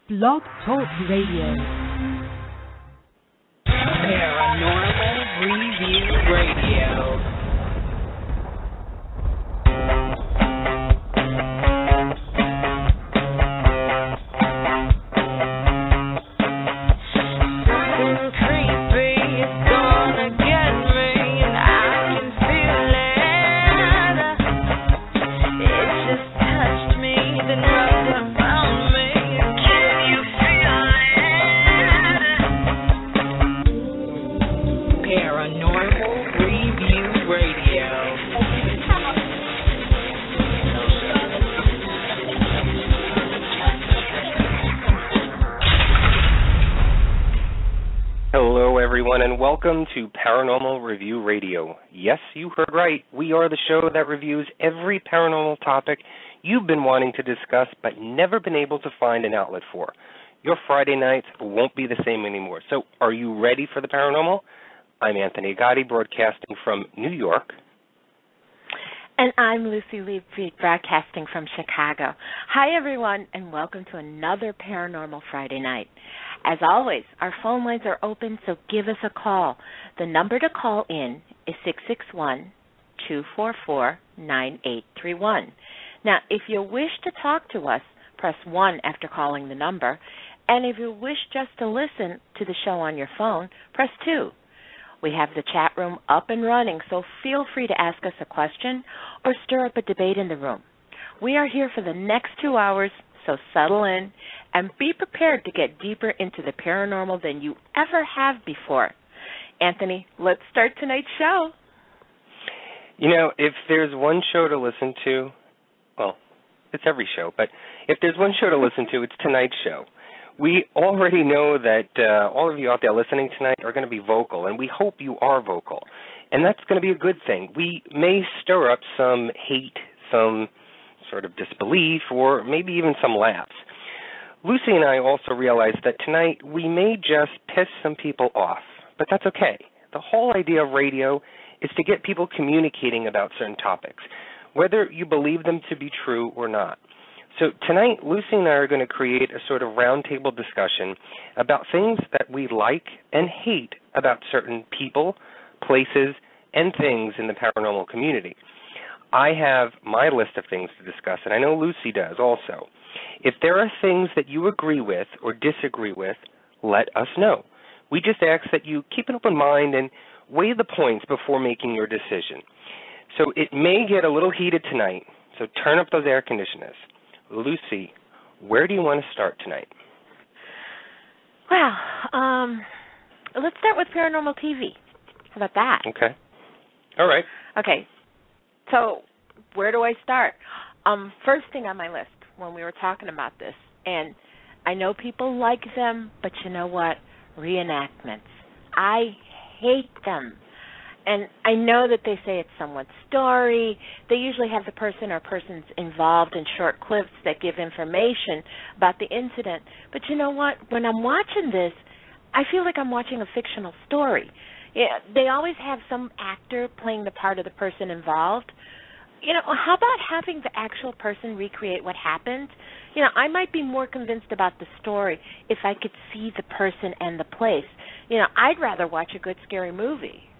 Blog Talk Radio. Paranormal Review Radio. And welcome to Paranormal Review Radio. Yes, you heard right. We are the show that reviews every paranormal topic you've been wanting to discuss but never been able to find an outlet for. Your Friday nights won't be the same anymore. So are you ready for the paranormal? I'm Anthony Gotti, broadcasting from New York. And I'm Lucy Liebfried, broadcasting from Chicago. Hi, everyone, and welcome to another Paranormal Friday night. As always, our phone lines are open, so give us a call. The number to call in is 661-244-9831. Now, if you wish to talk to us, press 1 after calling the number. And if you wish just to listen to the show on your phone, press 2. We have the chat room up and running, so feel free to ask us a question or stir up a debate in the room. We are here for the next 2 hours, so settle in and be prepared to get deeper into the paranormal than you ever have before. Anthony, let's start tonight's show. You know, if there's one show to listen to, well, it's every show, but if there's one show to listen to, it's tonight's show. We already know that all of you out there listening tonight are going to be vocal, and we hope you are vocal. And that's going to be a good thing. We may stir up some hate, some sort of disbelief, or maybe even some laughs. Lucy and I also realized that tonight we may just piss some people off, but that's okay. The whole idea of radio is to get people communicating about certain topics, whether you believe them to be true or not. So tonight, Lucy and I are going to create a sort of roundtable discussion about things that we like and hate about certain people, places, and things in the paranormal community. I have my list of things to discuss, and I know Lucy does also. If there are things that you agree with or disagree with, let us know. We just ask that you keep an open mind and weigh the points before making your decision. So it may get a little heated tonight, so turn up those air conditioners. Lucy, where do you want to start tonight? Well, let's start with Paranormal TV. How about that? Okay. All right. Okay. So where do I start? First thing on my list when we were talking about this, and I know people like them, but you know what? Reenactments. I hate them. And I know that they say it's someone's story. They usually have the person or persons involved in short clips that give information about the incident. But you know what? When I'm watching this, I feel like I'm watching a fictional story. Yeah, they always have some actor playing the part of the person involved. You know, how about having the actual person recreate what happened? You know, I might be more convinced about the story if I could see the person and the place. You know, I'd rather watch a good scary movie.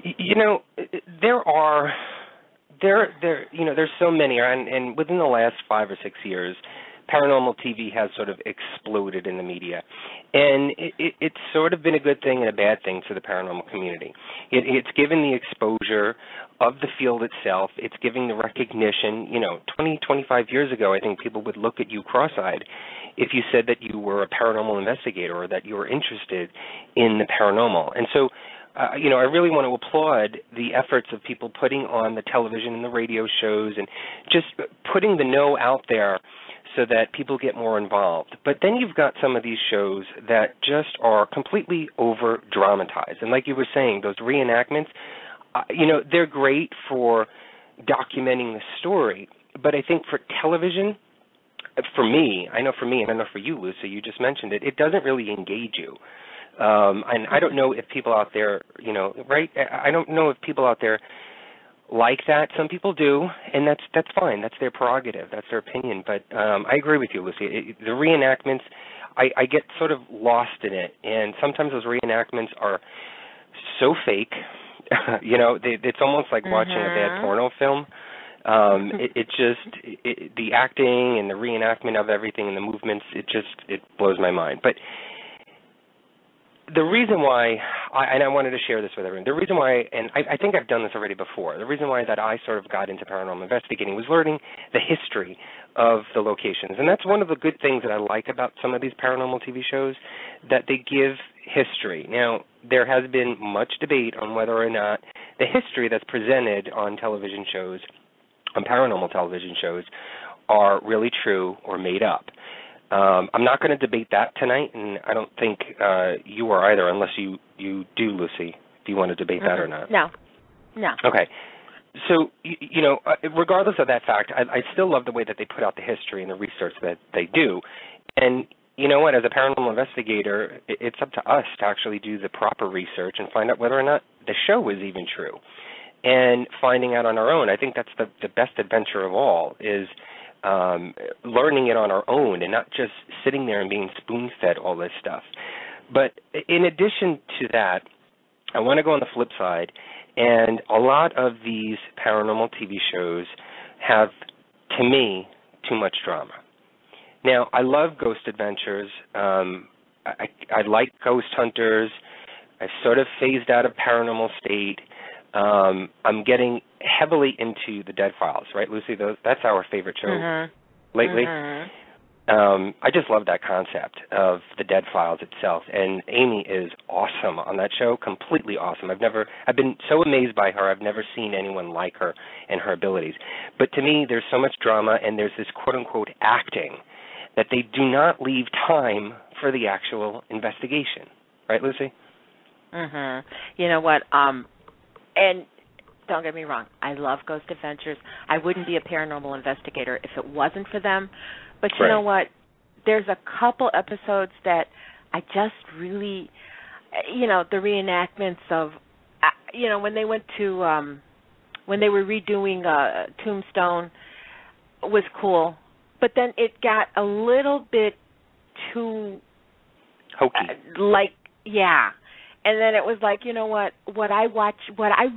You know, there's so many, and within the last 5 or 6 years, paranormal TV has sort of exploded in the media, and it's sort of been a good thing and a bad thing for the paranormal community. It's given the exposure of the field itself. It's giving the recognition. 20, 25 years ago, I think people would look at you cross-eyed if you said that you were a paranormal investigator or that you were interested in the paranormal. And so I really want to applaud the efforts of people putting on the television and the radio shows and just putting the know out there so that people get more involved. But then you've got some of these shows that just are completely over-dramatized. And like you were saying, those reenactments, they're great for documenting the story. But I think for television, for me, and I know for you, Lucy, you just mentioned it, it doesn't really engage you. And I don't know if people out there, right? I don't know if people out there like that. Some people do, and that's fine. That's their prerogative. That's their opinion. But I agree with you, Lucy. The reenactments, I get sort of lost in it, and sometimes those reenactments are so fake. It's almost like watching a bad porno film. The acting and the reenactment of everything and the movements, it blows my mind. But the reason why, I wanted to share this with everyone, the reason why, and I think I've done this already before, the reason why that I sort of got into paranormal investigating was learning the history of the locations. And that's one of the good things that I like about some of these paranormal TV shows, that they give history. Now, there has been much debate on whether or not the history that's presented on television shows, on paranormal television shows, are really true or made up. I'm not going to debate that tonight, and I don't think you are either, unless you do, Lucy. Do you want to debate that or not? No. Okay. So, regardless of that fact, I still love the way that they put out the history and the research that they do. And you know what? As a paranormal investigator, it's up to us to actually do the proper research and find out whether or not the show is even true. And finding out on our own, I think that's the best adventure of all, is learning it on our own and not just sitting there and being spoon-fed all this stuff. But in addition to that, I want to go on the flip side, and a lot of these paranormal TV shows have, to me, too much drama. Now, I love ghost adventures. I like Ghost Hunters. I've sort of phased out of Paranormal State. I'm getting heavily into the Dead Files, right, Lucy? That's our favorite show lately. I just love that concept of the Dead Files itself, and Amy is awesome on that show, completely awesome. I've been so amazed by her. I've never seen anyone like her and her abilities. But to me, there's so much drama, and there's this quote-unquote acting that they do not leave time for the actual investigation. Right, Lucy? You know what? And don't get me wrong, I love Ghost Adventures. I wouldn't be a paranormal investigator if it wasn't for them. But you know what? There's a couple episodes that I just really, the reenactments of, when they went to, when they were redoing Tombstone was cool. But then it got a little bit too hokey. And then it was like, you know what I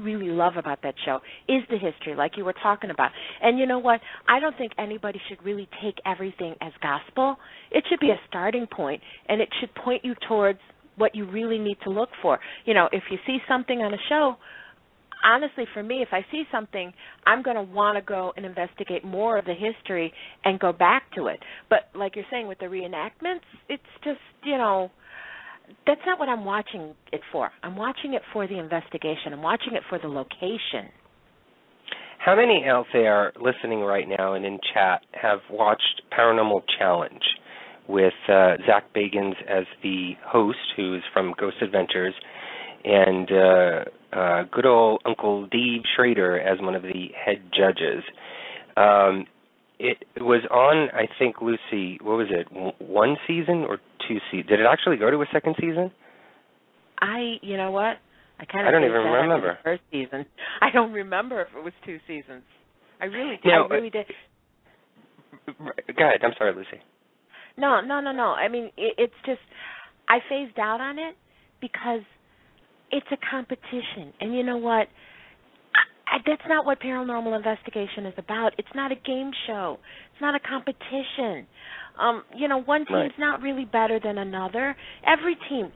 really love about that show is the history, like you were talking about. And you know what? I don't think anybody should really take everything as gospel. It should be a starting point, and it should point you towards what you really need to look for. If you see something on a show, honestly, for me, if I see something, I'm going to want to go and investigate more of the history and go back to it. But like you're saying with the reenactments, it's just, that's not what I'm watching it for. I'm watching it for the investigation. I'm watching it for the location. How many out there listening right now and in chat have watched Paranormal Challenge with Zach Bagans as the host, who's from Ghost Adventures, and good old Uncle Dave Schrader as one of the head judges? It was on, I think, Lucy, what was it, one season or two seasons? Did it actually go to a second season? You know what? I don't even remember. First season. I don't remember if it was two seasons. I really did. Now, I really did. Go ahead. I'm sorry, Lucy. No. I mean, it's just, I phased out on it because it's a competition. And you know what? That's not what paranormal investigation is about. It's not a game show. It's not a competition. One team's not really better than another. Every team's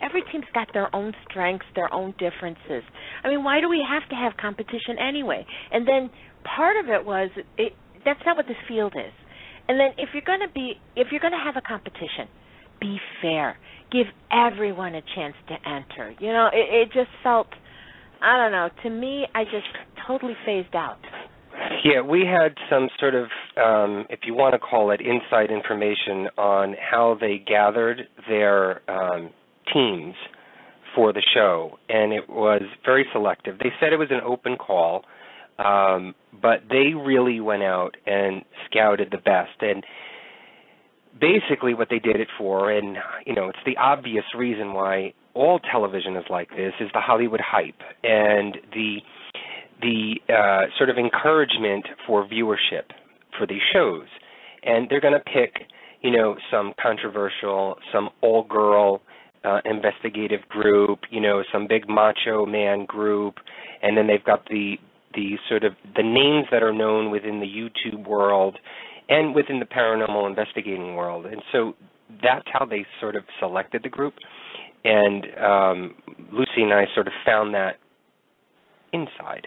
got their own strengths, their own differences. I mean, why do we have to have competition anyway? And then part of it was that's not what this field is. And then if you're going to have a competition, be fair. Give everyone a chance to enter. It just felt, I don't know, to me, I just totally phased out. Yeah, we had some sort of, if you want to call it, inside information on how they gathered their teams for the show, and it was very selective. They said it was an open call, but they really went out and scouted the best. And basically what they did it for, and, it's the obvious reason why all television is like this, is the Hollywood hype and the sort of encouragement for viewership for these shows. And they're going to pick, some controversial, some all-girl investigative group, some big macho man group, and then they've got the sort of the names that are known within the YouTube world and within the paranormal investigating world. And so that's how they sort of selected the group. And Lucy and I sort of found that inside.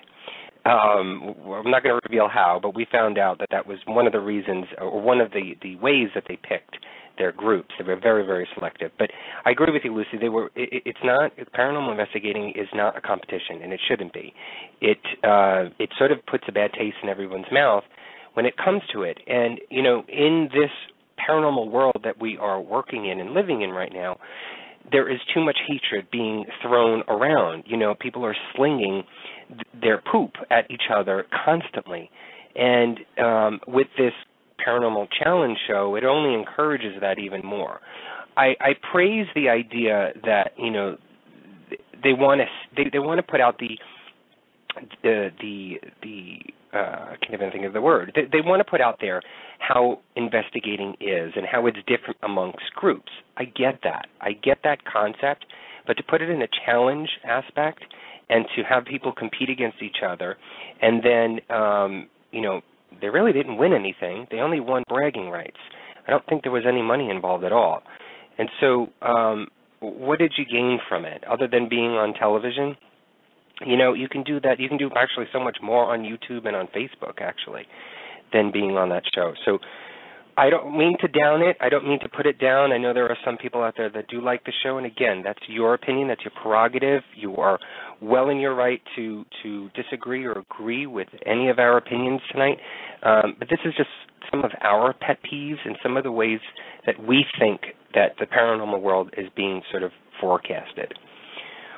I'm not going to reveal how, but we found out that was one of the reasons, or one of the ways that they picked their groups. They were very, very selective. But I agree with you, Lucy. It's not, paranormal investigating is not a competition, and it shouldn't be. It sort of puts a bad taste in everyone's mouth when it comes to it. And, in this paranormal world that we are working in and living in right now, there is too much hatred being thrown around. People are slinging their poop at each other constantly. And with this Paranormal Challenge show, it only encourages that even more. I praise the idea that, they want to put out I can't even think of the word. They want to put out there how investigating is and how it's different amongst groups. I get that. I get that concept, but to put it in a challenge aspect and to have people compete against each other, and then, they really didn't win anything. They only won bragging rights. I don't think there was any money involved at all. And so what did you gain from it other than being on television? You can do that. You can do actually so much more on YouTube and on Facebook, actually, than being on that show. So I don't mean to down it. I don't mean to put it down. I know there are some people out there that do like the show, and again, that's your opinion. That's your prerogative. You are well in your right to disagree or agree with any of our opinions tonight. But this is just some of our pet peeves and some of the ways that we think that the paranormal world is being sort of forecasted.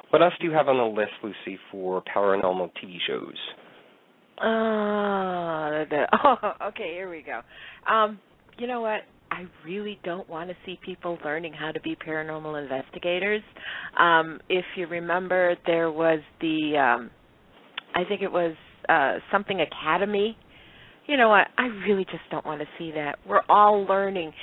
What else do you have on the list, Lucy, for paranormal TV shows? Okay, here we go. You know what? I really don't want to see people learning how to be paranormal investigators. If you remember, there was I think it was something Academy. You know what? I really just don't want to see that. We're all learning.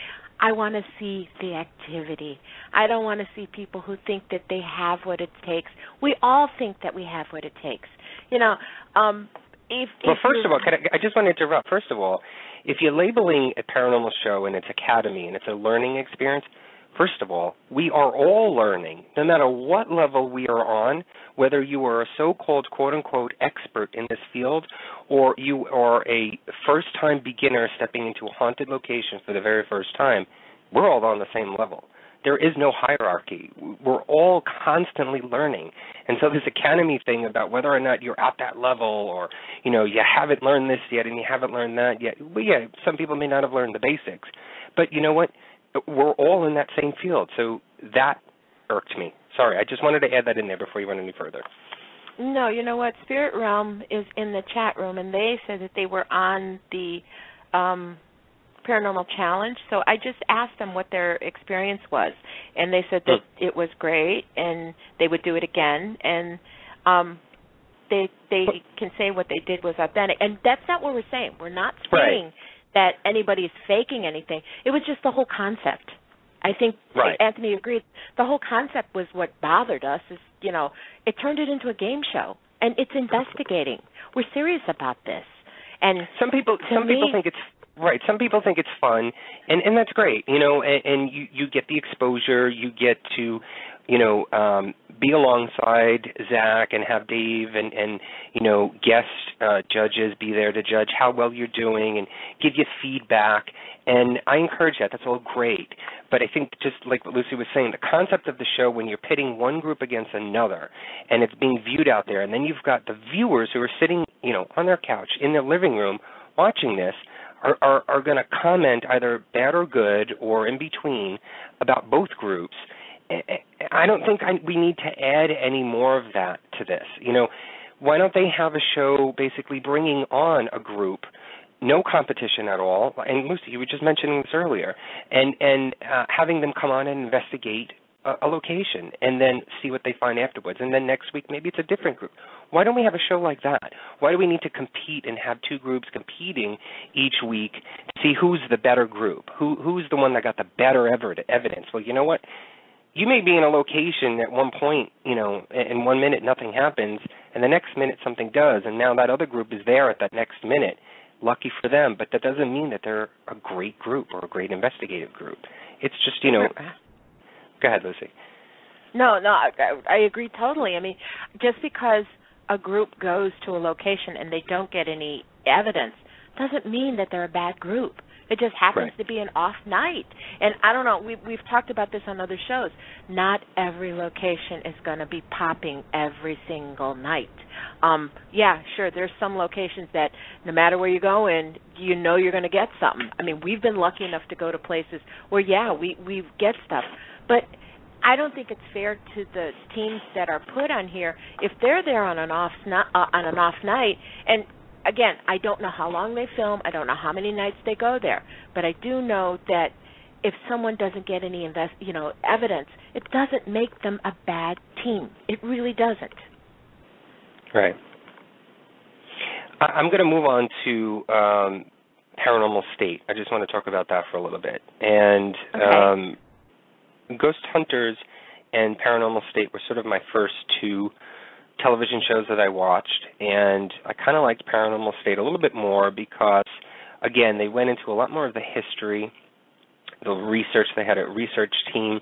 I want to see the activity. I don't want to see people who think that they have what it takes. We all think that we have what it takes. First of all, I just want to interrupt. First of all, if you're labeling a paranormal show and it's academy and it's a learning experience, first of all, we are all learning, no matter what level we are on, whether you are a so-called quote-unquote expert in this field or you are a first-time beginner stepping into a haunted location for the very first time, we're all on the same level. There is no hierarchy. We're all constantly learning. And so this academy thing about whether or not you're at that level or, you haven't learned this yet and you haven't learned that yet. Well, yeah, some people may not have learned the basics. But you know what? We're all in that same field. So that irked me. Sorry, I just wanted to add that in there before you went any further. No, you know what? Spirit Realm is in the chat room, and they said that they were on the Paranormal Challenge. So I just asked them what their experience was, and they said that it was great, and they would do it again, and they can say what they did was authentic. And that's not what we're saying. We're not saying that anybody's faking anything. It was just the whole concept. I think Anthony agreed. The whole concept was what bothered us is, it turned it into a game show, and it's investigating. We're serious about this. And some people think it's right. Some people think it's fun, and that's great, and you get the exposure, you get to, be alongside Zach and have Dave and guest judges be there to judge how well you're doing and give you feedback. And I encourage that. That's all great. But I think just like what Lucy was saying, the concept of the show when you're pitting one group against another and it's being viewed out there, and then you've got the viewers who are sitting, on their couch in their living room watching this, are going to comment either bad or good or in between about both groups. I don't think we need to add any more of that to this. Why don't they have a show basically bringing on a group, no competition at all, and Lucy, you were just mentioning this earlier, and having them come on and investigate a location and then see what they find afterwards. And then next week maybe it's a different group. Why don't we have a show like that? Why do we need to compete and have two groups competing each week to see who's the better group? Who's the one that got the better evidence? Well, you know what? You may be in a location at one point, in 1 minute nothing happens, and the next minute something does, and now that other group is there at that next minute. Lucky for them, but that doesn't mean that they're a great group or a great investigative group. It's just, Go ahead, Lucy. No, I agree totally. I mean, just because a group goes to a location and they don't get any evidence doesn't mean that they're a bad group. It just happens to be an off night. And I don't know, we've talked about this on other shows. Not every location is going to be popping every single night. Yeah, sure, there's some locations that no matter where you go in, you know you're going to get something. I mean, we've been lucky enough to go to places where, we get stuff. But I don't think it's fair to the teams that are put on here if they're there on an off night. And again, I don't know how long they film. I don't know how many nights they go there. But I do know that if someone doesn't get any evidence, it doesn't make them a bad team. It really doesn't. Right. I'm going to move on to Paranormal State. I just want to talk about that for a little bit. And Ghost Hunters and Paranormal State were sort of my first two television shows that I watched, and I kind of liked Paranormal State a little bit more because, again, they went into a lot more of the history, the research. They had a research team.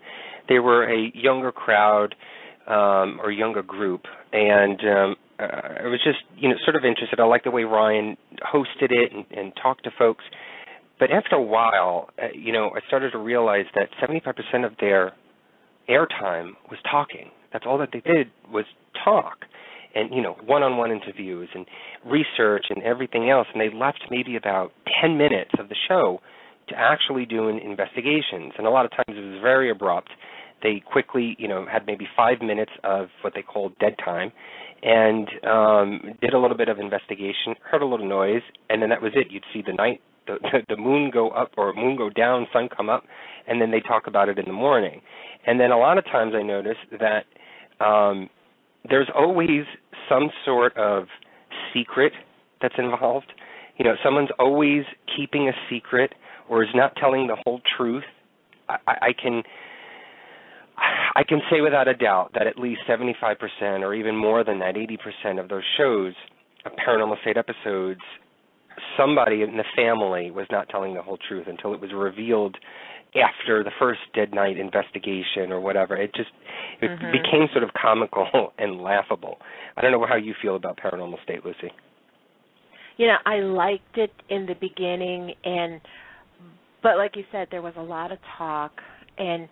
They were a younger crowd or younger group, and I was just, sort of interested. I liked the way Ryan hosted it and talked to folks. But after a while, I started to realize that 75% of their airtime was talking. That's all that they did was talk and, one-on-one interviews and research and everything else. And they left maybe about 10 minutes of the show to actually doing investigations. And a lot of times it was very abrupt. They quickly, had maybe 5 minutes of what they called dead time and did a little bit of investigation, heard a little noise, and then that was it. You'd see the moon go up or moon go down, sun come up, and then they talk about it in the morning. And then a lot of times I notice that there's always some sort of secret that's involved. Someone's always keeping a secret or is not telling the whole truth. I can say without a doubt that at least 75% or even more than that, 80% of those shows, of Paranormal State episodes, somebody in the family was not telling the whole truth until it was revealed after the first dead night investigation or whatever. It became sort of comical and laughable. I don't know how you feel about Paranormal State, Lucy. I liked it in the beginning, but like you said, there was a lot of talk, and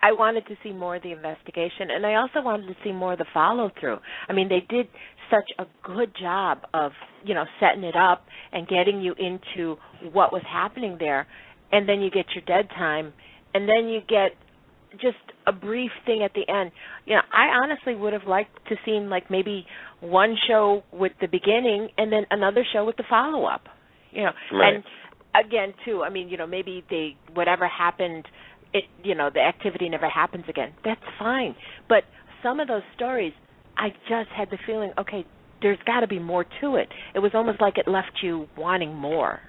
I wanted to see more of the investigation, and I also wanted to see more of the follow-through. I mean, they did such a good job of, setting it up and getting you into what was happening there, and then you get your dead time, and then you get just a brief thing at the end. I honestly would have liked to seen like maybe one show with the beginning and then another show with the follow-up. Right. And again, too, I mean, maybe whatever happened, the activity never happens again. That's fine. But some of those stories, I just had the feeling, okay, there's got to be more to it. It was almost like it left you wanting more.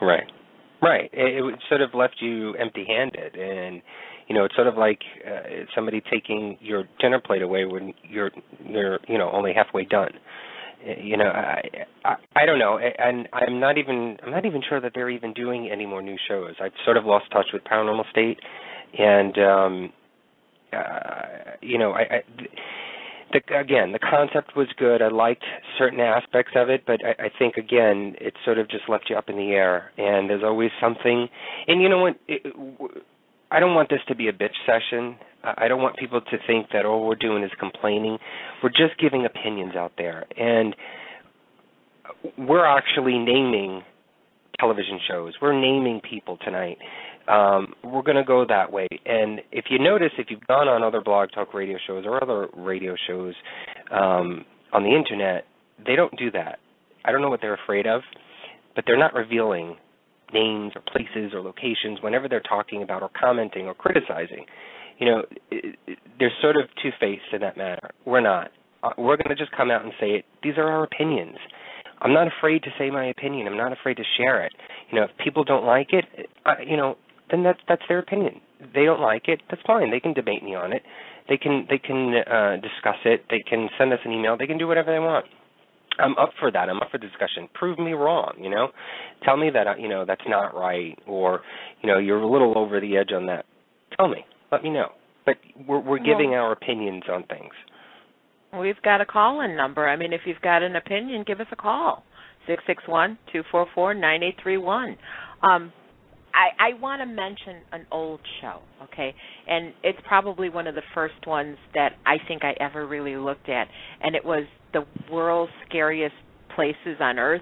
Right. It sort of left you empty-handed, and it's sort of like somebody taking your dinner plate away when you're only halfway done. I don't know, and I'm not even sure that they're even doing any more new shows. I've sort of lost touch with Paranormal State, and the concept was good. I liked certain aspects of it, but I think again it sort of just left you up in the air. And there's always something. And you know what? I don't want this to be a bitch session. I don't want people to think that all we're doing is complaining. We're just giving opinions out there. And we're actually naming television shows. We're naming people tonight. We're going to go that way. And if you notice, if you've gone on other Blog Talk radio shows or other radio shows on the Internet, they don't do that. I don't know what they're afraid of, but they're not revealing names or places or locations whenever they're talking about or commenting or criticizing. They're sort of two-faced in that matter. We're not. We're going to just come out and say it. These are our opinions. I'm not afraid to say my opinion. I'm not afraid to share it. If people don't like it, then that's their opinion. They don't like it. That's fine. They can debate me on it. They can discuss it. They can send us an email. They can do whatever they want. I'm up for that. I'm up for discussion. Prove me wrong. Tell me that that's not right, or you're a little over the edge on that. Tell me. Let me know. But we're giving our opinions on things. We've got a call-in number. I mean, if you've got an opinion, give us a call. 661-244-9831. I want to mention an old show, okay? And it's probably one of the first ones that I think I ever really looked at, and it was the world's scariest places on Earth.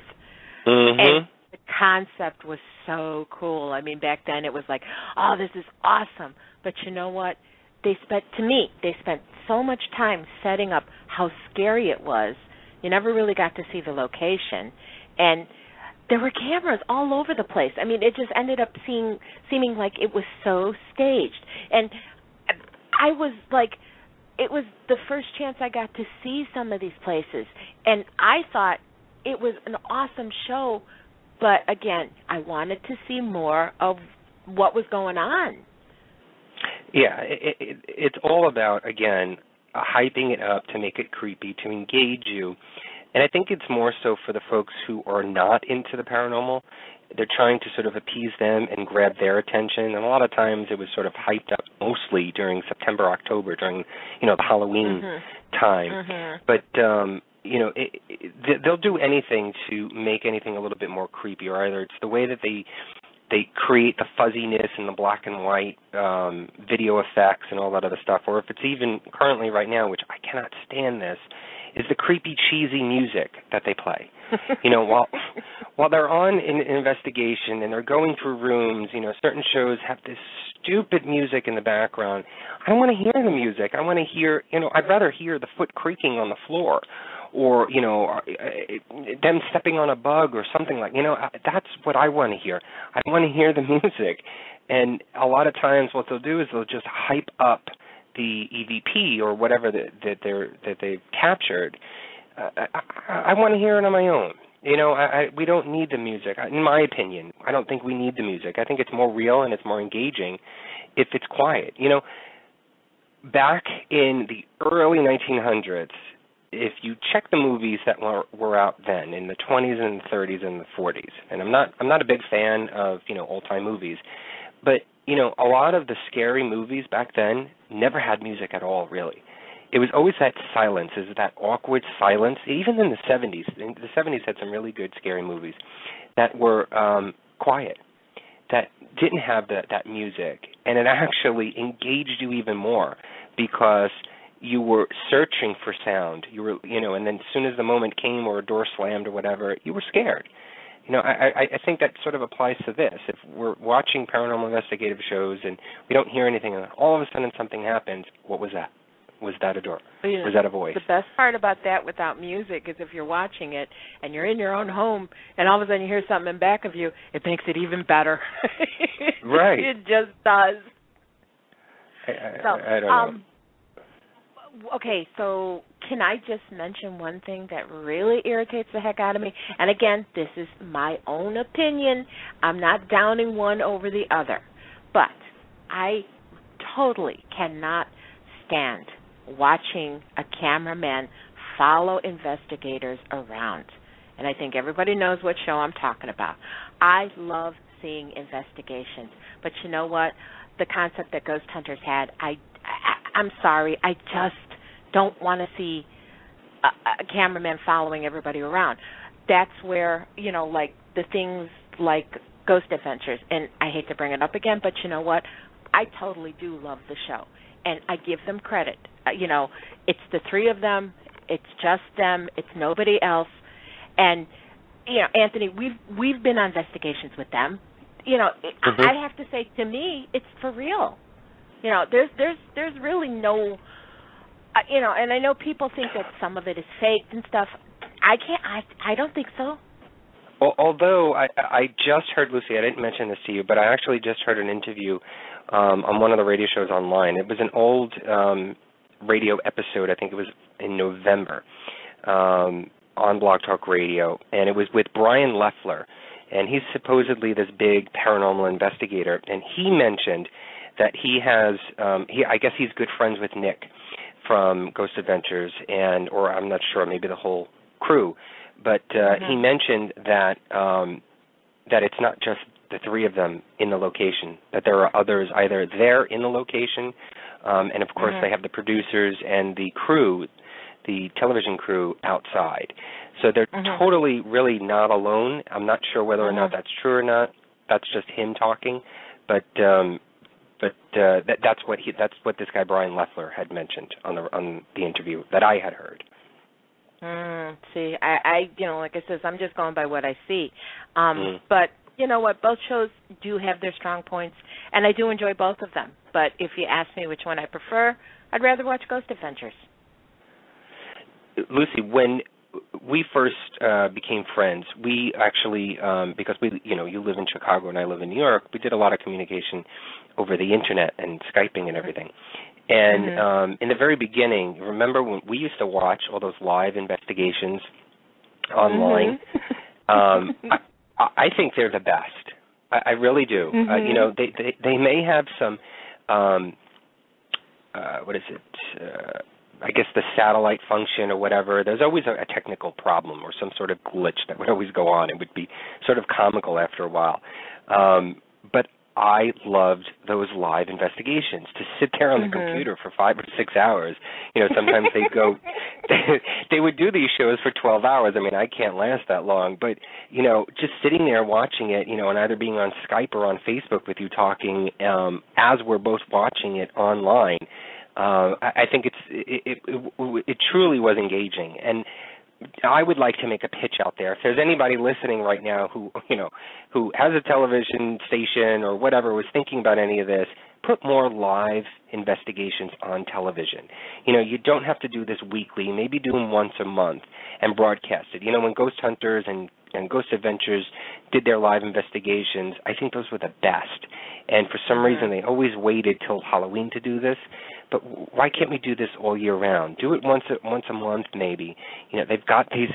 Mm-hmm. And the concept was so cool. I mean, back then it was like, oh, this is awesome. But you know what? They spent so much time setting up how scary it was. You never really got to see the location. And there were cameras all over the place. I mean, it just ended up seeming like it was so staged. And I was like, it was the first chance I got to see some of these places. And I thought it was an awesome show. But, again, I wanted to see more of what was going on. Yeah, it's all about, again, hyping it up to make it creepy, to engage you. And I think it's more so for the folks who are not into the paranormal. They're trying to sort of appease them and grab their attention. And a lot of times it was sort of hyped up mostly during September, October, during, the Halloween time. Mm-hmm. But, they'll do anything to make anything a little bit more creepy, or either it's the way that they create the fuzziness and the black and white video effects and all that other stuff, or if it's even currently right now, which I cannot stand this, is the creepy, cheesy music that they play. While they're on an investigation and they're going through rooms, certain shows have this stupid music in the background. I don't want to hear the music. I want to hear, I'd rather hear the foot creaking on the floor, or, them stepping on a bug or something like, that's what I want to hear. I want to hear the music. And a lot of times what they'll do is they'll just hype up the EVP or whatever that they've captured. I want to hear it on my own. We don't need the music. In my opinion, I don't think we need the music. I think it's more real and it's more engaging if it's quiet. Back in the early 1900s, if you check the movies that were out then in the 20s and 30s and the 40s, and I'm not a big fan of old time movies, but a lot of the scary movies back then never had music at all, really. It was always that silence, is that awkward silence. Even in the 70s, the 70s had some really good scary movies that were quiet, that didn't have that music, and it actually engaged you even more because you were searching for sound. You were, and then as soon as the moment came or a door slammed or whatever, you were scared. I think that sort of applies to this. If we're watching paranormal investigative shows and we don't hear anything, and all of a sudden something happens, what was that? Was that a door? Was that a voice? The best part about that without music is if you're watching it and you're in your own home and all of a sudden you hear something in back of you, it makes it even better. Right. It just does. I don't know. Okay, so can I just mention one thing that really irritates the heck out of me? And again, this is my own opinion. I'm not downing one over the other. But I totally cannot stand watching a cameraman follow investigators around. And I think everybody knows what show I'm talking about. I love seeing investigations. But you know what? The concept that Ghost Hunters had, I'm sorry, I just don't want to see a cameraman following everybody around. That's where, like the things like Ghost Adventures, and I hate to bring it up again, but you know what? I totally do love the show, and I give them credit. It's the three of them. It's just them. It's nobody else. And, Anthony, we've been on investigations with them. I have to say, to me, it's for real. There's really no, and I know people think that some of it is faked and stuff. I don't think so. Although I just heard, Lucy, I didn't mention this to you, but I actually just heard an interview on one of the radio shows online. It was an old radio episode. I think it was in November on Blog Talk Radio, and it was with Brian Loeffler, and he's supposedly this big paranormal investigator, and he mentioned that he has, I guess he's good friends with Nick from Ghost Adventures, or I'm not sure, maybe the whole crew, but he mentioned that that it's not just the three of them in the location, that there are others either there in the location, and of course they have the producers and the crew, the television crew outside. So they're totally really not alone. I'm not sure whether or not that's true or not. That's just him talking, but that's what this guy Brian Loeffler had mentioned on the interview that I had heard. See, I like I said, I'm just going by what I see. But you know what, both shows do have their strong points, and I do enjoy both of them. But if you ask me which one I prefer, I'd rather watch Ghost Adventures. Lucy, when we first became friends, we actually, because you live in Chicago and I live in New York, we did a lot of communication over the internet and Skyping and everything. And in the very beginning, remember when we used to watch all those live investigations online? I think they're the best. I really do. They may have some, I guess the satellite function or whatever. There's always a technical problem or some sort of glitch that would always go on. It would be sort of comical after a while. But I loved those live investigations, to sit there on the computer for 5 or 6 hours. Sometimes they would do these shows for 12 hours. I mean, I can't last that long, but, just sitting there watching it, and either being on Skype or on Facebook with you talking as we're both watching it online, I think it truly was engaging. And I would like to make a pitch out there. If there's anybody listening right now who has a television station or whatever, was thinking about any of this, put more live investigations on television. You don't have to do this weekly. Maybe do them once a month and broadcast it. When Ghost Hunters and Ghost Adventures did their live investigations, I think those were the best. And for some reason, they always waited till Halloween to do this. But why can't we do this all year round? Do it once a month, maybe. They've got these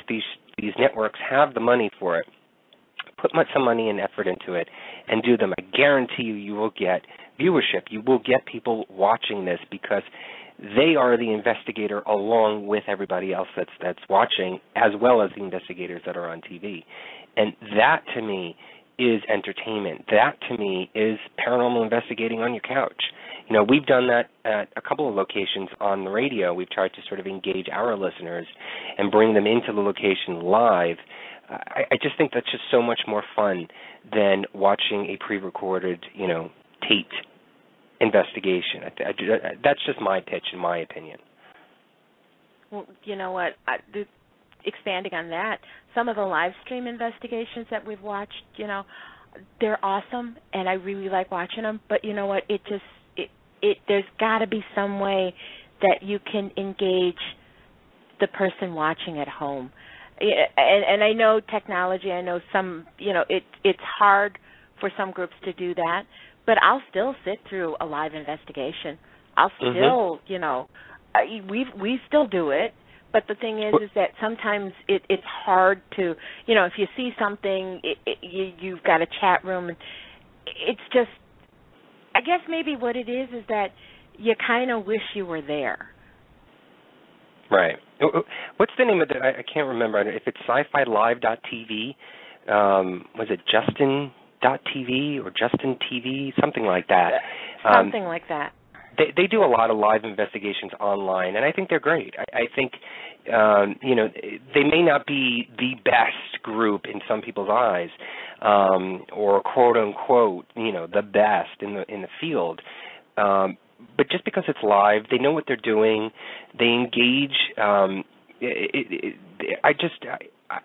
networks have the money for it. Put some money and effort into it and do them. I guarantee you will get viewership. You will get people watching this because they are the investigator along with everybody else that's watching, as well as the investigators that are on TV. And that, to me, is entertainment. That, to me, is paranormal investigating on your couch. We've done that at a couple of locations on the radio. We've tried to sort of engage our listeners and bring them into the location live. I just think that's just so much more fun than watching a pre-recorded, taped investigation. That's just my pitch, in my opinion. Well, you know what? Expanding on that, some of the live stream investigations that we've watched, they're awesome, and I really like watching them. But you know what? There's got to be some way that you can engage the person watching at home. And I know technology, I know some, it's hard for some groups to do that, but I'll still sit through a live investigation. I'll still, we still do it. But the thing is that sometimes it's hard to, if you see something, you've got a chat room, and it's just, I guess maybe what it is that you kind of wish you were there. Right. What's the name of I can't remember. If it's sci-fi-live.tv, was it Justin.tv or Justin TV, something like that. Something like that. They do a lot of live investigations online, and I think they're great. I think, they may not be the best group in some people's eyes, or quote unquote, the best in the field. But just because it's live, they know what they're doing. They engage. I'm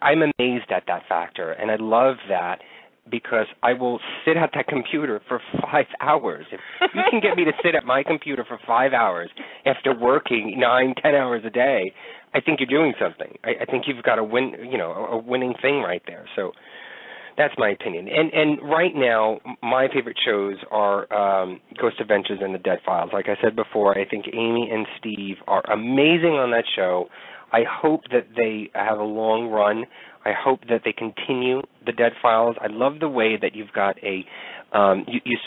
amazed at that factor, and I love that. Because I will sit at that computer for 5 hours. If you can get me to sit at my computer for 5 hours after working 9-10 hours a day, I think you're doing something. I think you've got a winning thing right there. So That's my opinion. And right now, my favorite shows are Ghost Adventures and The Dead Files. Like I said before, I think Amy and Steve are amazing on that show. I hope that they have a long run. I hope that they continue The Dead Files. I love the way that you've got you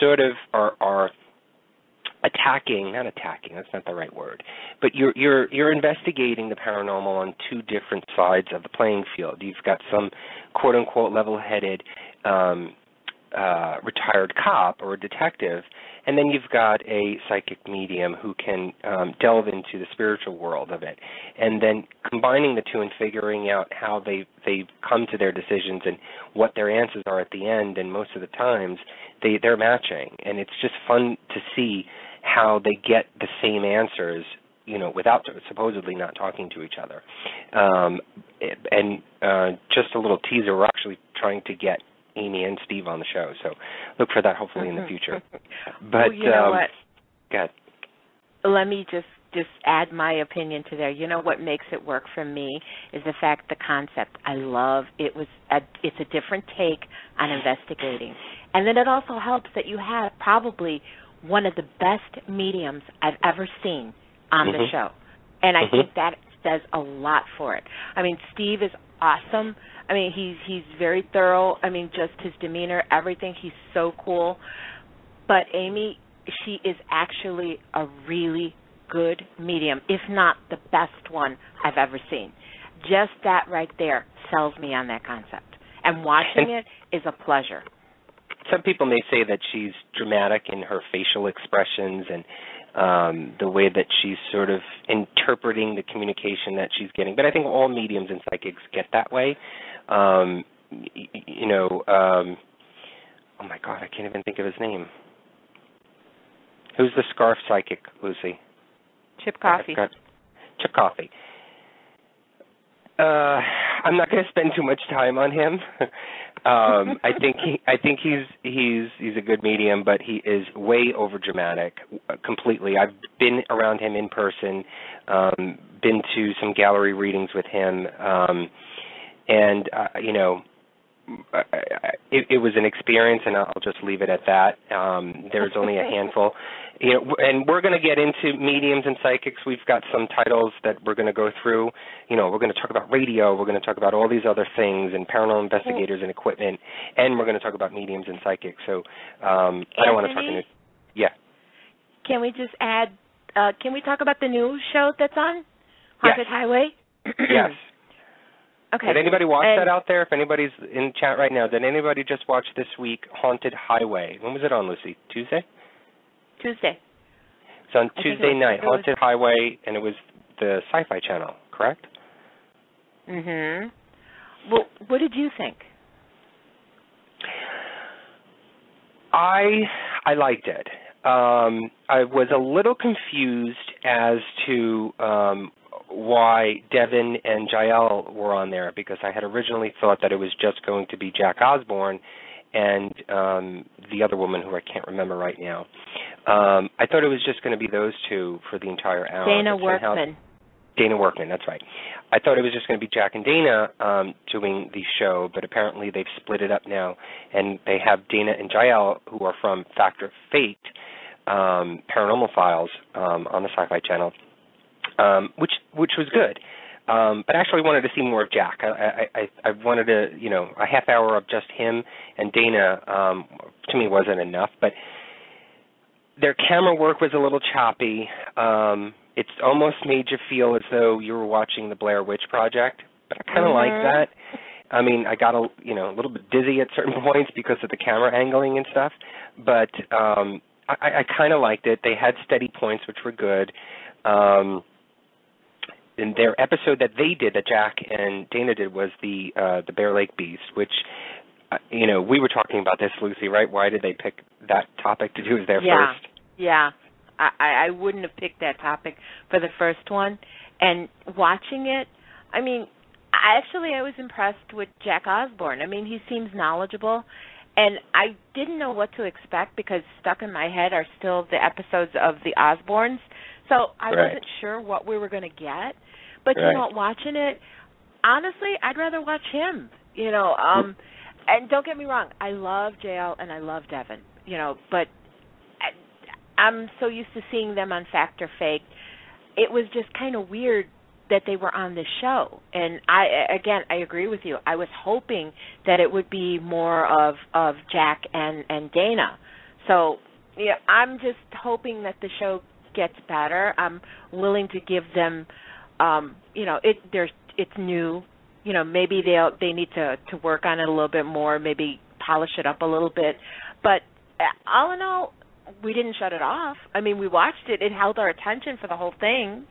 sort of are not attacking, that's not the right word, but you're investigating the paranormal on two different sides of the playing field. You've got some quote unquote level-headed retired cop or a detective, and then you've got a psychic medium who can delve into the spiritual world of it, and then combining the two and figuring out how they've come to their decisions and what their answers are at the end, and most of the times they're matching, and it's just fun to see how they get the same answers, without supposedly not talking to each other. And just a little teaser, we're actually trying to get Amy and Steve on the show, so look for that hopefully in the future. But well, you know what? Go ahead. Let me just add my opinion to there. You know what makes it work for me is the fact the concept. I love it. It's a different take on investigating, and then it also helps that you have probably one of the best mediums I've ever seen on the show, and I think that says a lot for it. I mean, Steve is awesome. I mean, he's very thorough. I mean, just his demeanor, everything. He's so cool. But Amy, she is actually a really good medium, if not the best one I've ever seen. Just that right there sells me on that concept. And watching it is a pleasure. Some people may say that she's dramatic in her facial expressions and the way that she's sort of interpreting the communication that she's getting. But I think all mediums and psychics get that way. Oh my God, I can't even think of his name. Who's the scarf psychic, Lucy? Chip Coffey. Chip Coffey. I'm not going to spend too much time on him. I think he's a good medium, but he is way over dramatic completely. I've been around him in person, been to some gallery readings with him, and it was an experience, and I'll just leave it at that. There's only a handful. And we're going to get into mediums and psychics. We've got some titles that we're going to go through. We're going to talk about radio. We're going to talk about all these other things and paranormal investigators and equipment, and we're going to talk about mediums and psychics. So I don't want to talk about Yeah. Can we just add, can we talk about the new show that's on? Haunted Highway? Yes. Okay. Did anybody watch that out there? If anybody's in chat right now, did anybody just watch this week Haunted Highway? When was it on, Lucy? Tuesday? Tuesday. It's on Tuesday night, Haunted Highway, and it was the Sci-Fi Channel, correct? Well, what did you think? I liked it. I was a little confused as to why Devin and Jael were on there, because I had originally thought that it was just going to be Jack Osborne and the other woman who I can't remember right now. I thought it was just going to be those two for the entire hour. Dana Workman. Dana Workman, that's right. I thought it was just going to be Jack and Dana doing the show, but apparently they've split it up now, and they have Dana and Jael, who are from Factor of Fate, Paranormal Files on the Sci-Fi Channel, which was good. But I actually wanted to see more of Jack. I wanted to, a half hour of just him and Dana to me wasn't enough. But their camera work was a little choppy. It's almost made you feel as though you were watching the Blair Witch Project. But I kind of like that. I mean, I got a little bit dizzy at certain points because of the camera angling and stuff. But I kind of liked it. They had steady points, which were good. In their episode that they did, that Jack and Dana did, was the Bear Lake Beast, which, we were talking about this, Lucy, right? Why did they pick that topic to do as their first? Yeah. I wouldn't have picked that topic for the first one. And watching it, I mean, I was impressed with Jack Osborne. I mean, he seems knowledgeable. And I didn't know what to expect because stuck in my head are still the episodes of the Osbournes. So I wasn't sure what we were going to get. But, watching it, honestly, I'd rather watch him. and don't get me wrong, I love JL and I love Devin, but I'm so used to seeing them on Fact or Fake. It was just kind of weird that they were on this show. And I agree with you. I was hoping that it would be more of Jack and Dana. So, yeah, I'm just hoping that the show gets better. I'm willing to give them it's new. Maybe they need to work on it a little bit more, maybe polish it up a little bit. But all in all, we didn't shut it off. I mean, we watched it. It held our attention for the whole thing.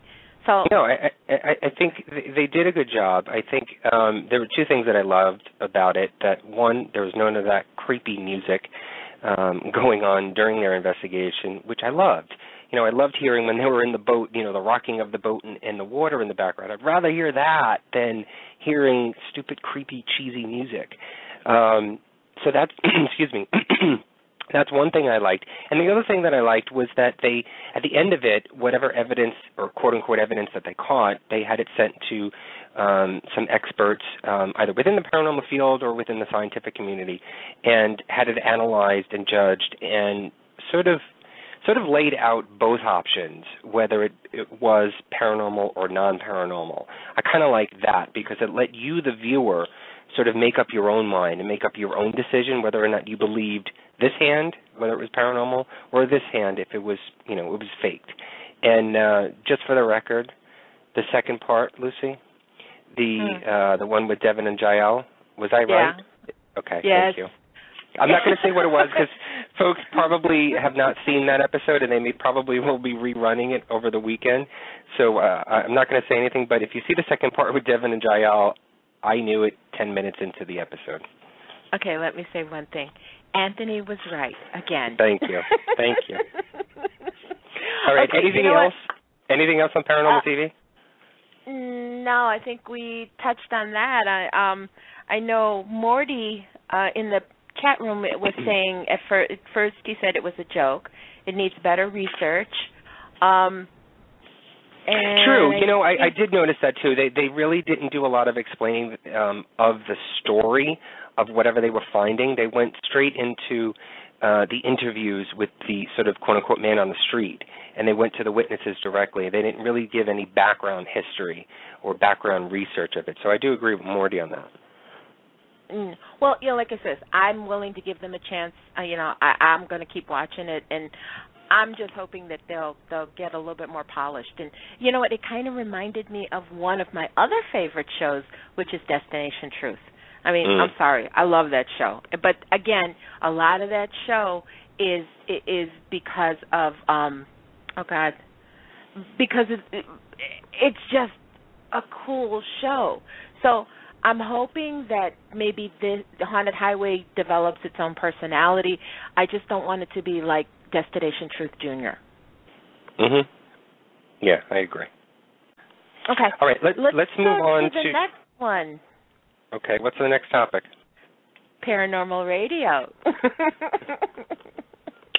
So I think they did a good job. I think there were two things that I loved about it. That one, there was none of that creepy music going on during their investigation, which I loved. I loved hearing when they were in the boat, the rocking of the boat and the water in the background. I'd rather hear that than hearing stupid, creepy, cheesy music. So that's, excuse me, that's one thing I liked. And the other thing that I liked was that they, at the end of it, whatever evidence or quote-unquote evidence that they caught, they had it sent to some experts, either within the paranormal field or within the scientific community, and had it analyzed and judged and sort of laid out both options, whether it was paranormal or non-paranormal. I kind of like that because it let you, the viewer, sort of make up your own mind and make up your own decision whether or not you believed this hand, whether it was paranormal, or this hand if it was, it was faked. And just for the record, the second part, Lucy, the one with Devin and Jael, was I right? Okay, yes. Thank you. I'm not going to say what it was because folks probably have not seen that episode, and they probably will be rerunning it over the weekend. So I'm not going to say anything, but if you see the second part with Devin and Jael, I knew it 10 minutes into the episode. Okay, let me say one thing. Anthony was right again. Thank you. Thank you. All right, okay, anything else? Anything else on Paranormal TV? No, I think we touched on that. I know Morty in the chat room was saying at first he said it was a joke. It needs better research. True. I did notice that too. They really didn't do a lot of explaining of the story of whatever they were finding. They went straight into the interviews with the sort of quote-unquote man on the street, and they went to the witnesses directly. They didn't really give any background history or background research of it. So I do agree with Morty on that. Well, like I said, I'm willing to give them a chance. I'm going to keep watching it, and I'm just hoping that they'll get a little bit more polished. And you know what? It kind of reminded me of one of my other favorite shows, which is Destination Truth. I mean, I'm sorry, I love that show, but again, a lot of that show is because of because it's just a cool show. So I'm hoping that maybe the Haunted Highway develops its own personality. I just don't want it to be like Destination Truth Jr. Yeah, I agree. Okay. All right, let's move on to the next one. Okay, what's the next topic? Paranormal Radio.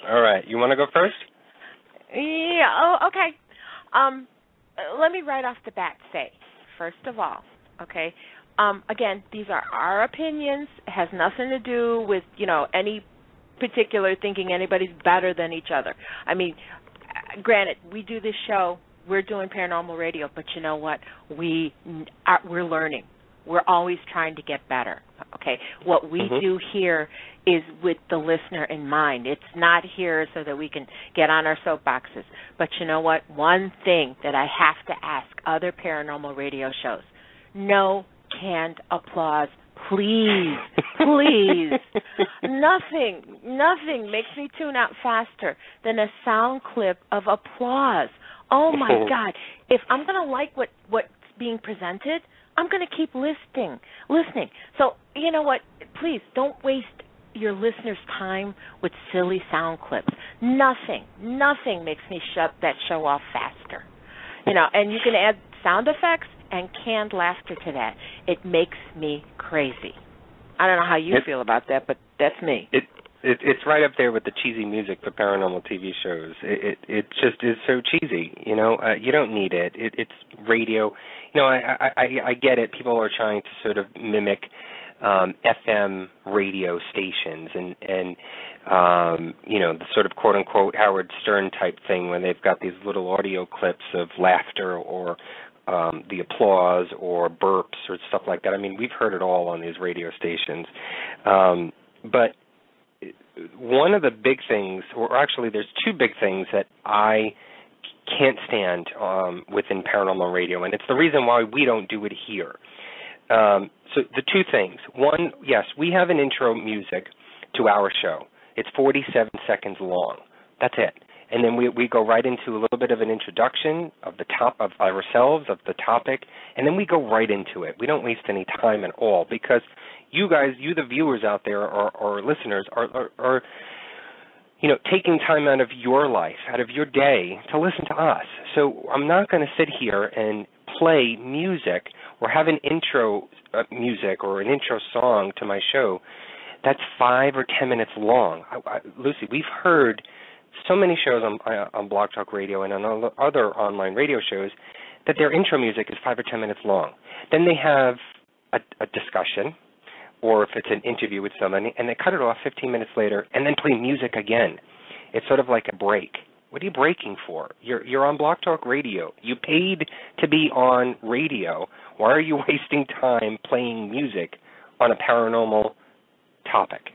All right, you want to go first? Yeah. Oh, okay. Let me right off the bat say, first of all, okay. Again, these are our opinions. It has nothing to do with any particular thinking anybody's better than each other. I mean, granted, we do this show. We're doing Paranormal Radio, but you know what? We're learning. We're always trying to get better, okay? What we do here is with the listener in mind. It's not here so that we can get on our soapboxes. But you know what? One thing that I have to ask other paranormal radio shows, no canned applause, please, please. Nothing makes me tune out faster than a sound clip of applause. Oh, my God. If I'm going to like what's being presented, I'm going to keep listening. So, you know what? Please don't waste your listeners' time with silly sound clips. Nothing makes me shut that show off faster. And you can add sound effects and canned laughter to that. It makes me crazy. I don't know how you feel about that, but that's me. It's right up there with the cheesy music for paranormal TV shows. It just is so cheesy. You don't need it. It's radio. I get it. People are trying to sort of mimic FM radio stations and the sort of quote-unquote Howard Stern type thing when they've got these little audio clips of laughter or the applause or burps or stuff like that. I mean, we've heard it all on these radio stations. But one of the big things, or actually there's two big things that I can't stand within paranormal radio, and it's the reason why we don't do it here. So the two things. One, yes, we have an intro music to our show. It's 47 seconds long. That's it. And then we go right into a little bit of an introduction of the top of ourselves, of the topic, and then we go right into it. We don't waste any time at all because you guys, the viewers out there or listeners are taking time out of your life, out of your day to listen to us. So I'm not going to sit here and play music or have an intro music or an intro song to my show that's 5 or 10 minutes long. Lucy, we've heard so many shows on Blog Talk Radio and on other online radio shows that their intro music is 5 or 10 minutes long. Then they have a discussion, or if it's an interview with somebody, and they cut it off 15 minutes later and then play music again. It's sort of like a break. What are you breaking for? You're on Blog Talk Radio. You paid to be on radio. Why are you wasting time playing music on a paranormal topic?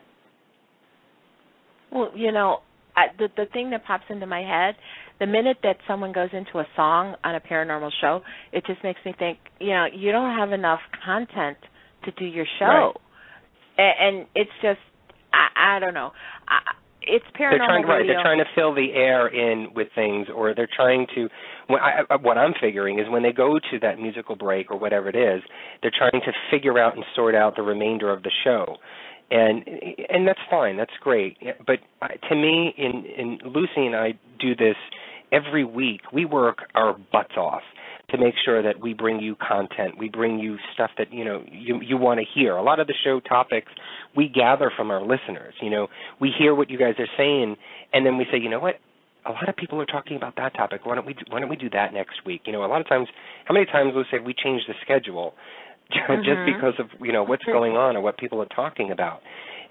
Well, the thing that pops into my head, the minute that someone goes into a song on a paranormal show, it just makes me think, you don't have enough content to do your show. Right. And it's just, I don't know. It's paranormal radio. They're trying to fill the air in with things, or they're trying to, what I'm figuring is when they go to that musical break or whatever it is, they're trying to figure out and sort out the remainder of the show. And that's fine, that's great. But to me, in Lucy and I do this every week. We work our butts off to make sure that we bring you content. We bring you stuff that you want to hear. A lot of the show topics we gather from our listeners. We hear what you guys are saying, and then we say, you know what? A lot of people are talking about that topic. Why don't we do that next week? A lot of times, how many times we say we change the schedule just because of what's going on or what people are talking about.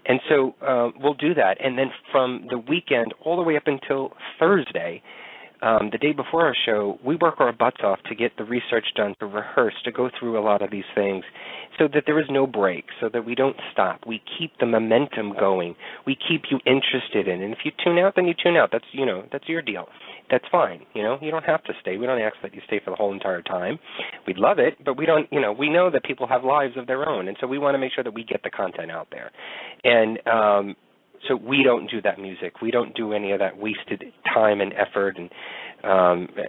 And so we'll do that. And then from the weekend all the way up until Thursday, the day before our show, we work our butts off to get the research done, to rehearse, to go through a lot of these things so that there is no break, so that we don't stop. We keep the momentum going. We keep you interested in it. And if you tune out, then you tune out. That's your deal. That's fine. You don't have to stay. We don't ask that you stay for the whole entire time. We'd love it, but we don't, we know that people have lives of their own, and so we want to make sure that we get the content out there. And so we don't do that music. We don't do any of that wasted time and effort. And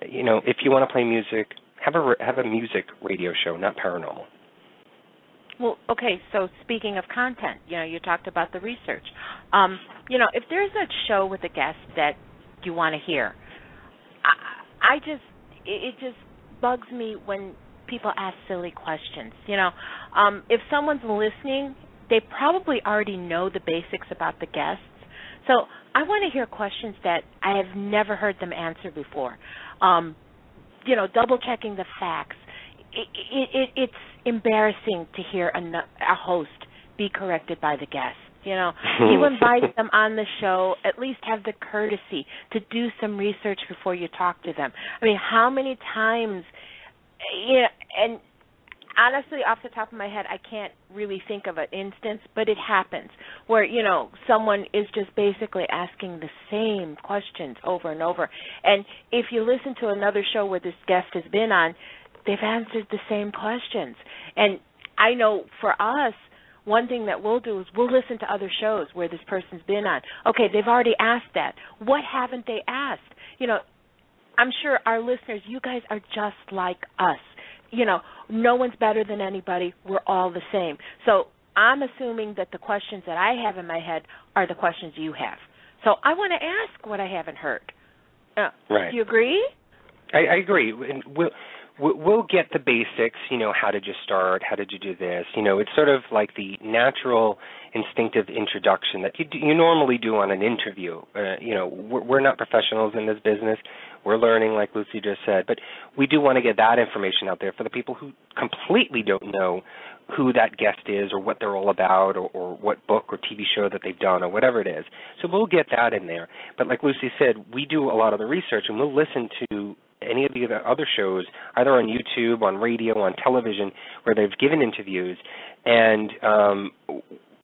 if you want to play music, have a music radio show, not paranormal. Well, okay. So speaking of content, you talked about the research. If there's a show with a guest that you want to hear, it just bugs me when people ask silly questions. If someone's listening, they probably already know the basics about the guests. So I want to hear questions that I have never heard them answer before. Double checking the facts. It's embarrassing to hear a host be corrected by the guest. You invite them on the show, at least have the courtesy to do some research before you talk to them. I mean, how many times, and honestly, off the top of my head, I can't really think of an instance, but it happens where, someone is just basically asking the same questions over and over. And if you listen to another show where this guest has been on, they've answered the same questions. And I know for us, one thing that we'll do is we'll listen to other shows where this person's been on. Okay, they've already asked that. What haven't they asked? I'm sure our listeners, you guys are just like us. No one's better than anybody. We're all the same. So I'm assuming that the questions that I have in my head are the questions you have. So I want to ask what I haven't heard. Right. Do you agree? I agree. We'll get the basics, how did you start, how did you do this? It's sort of like the natural, instinctive introduction that you normally do on an interview. We're not professionals in this business. We're learning, like Lucy just said. But we do want to get that information out there for the people who completely don't know who that guest is or what they're all about or what book or TV show that they've done or whatever it is. So we'll get that in there. But like Lucy said, we do a lot of the research, and we'll listen to any of the other shows, either on YouTube, on radio, on television, where they've given interviews, and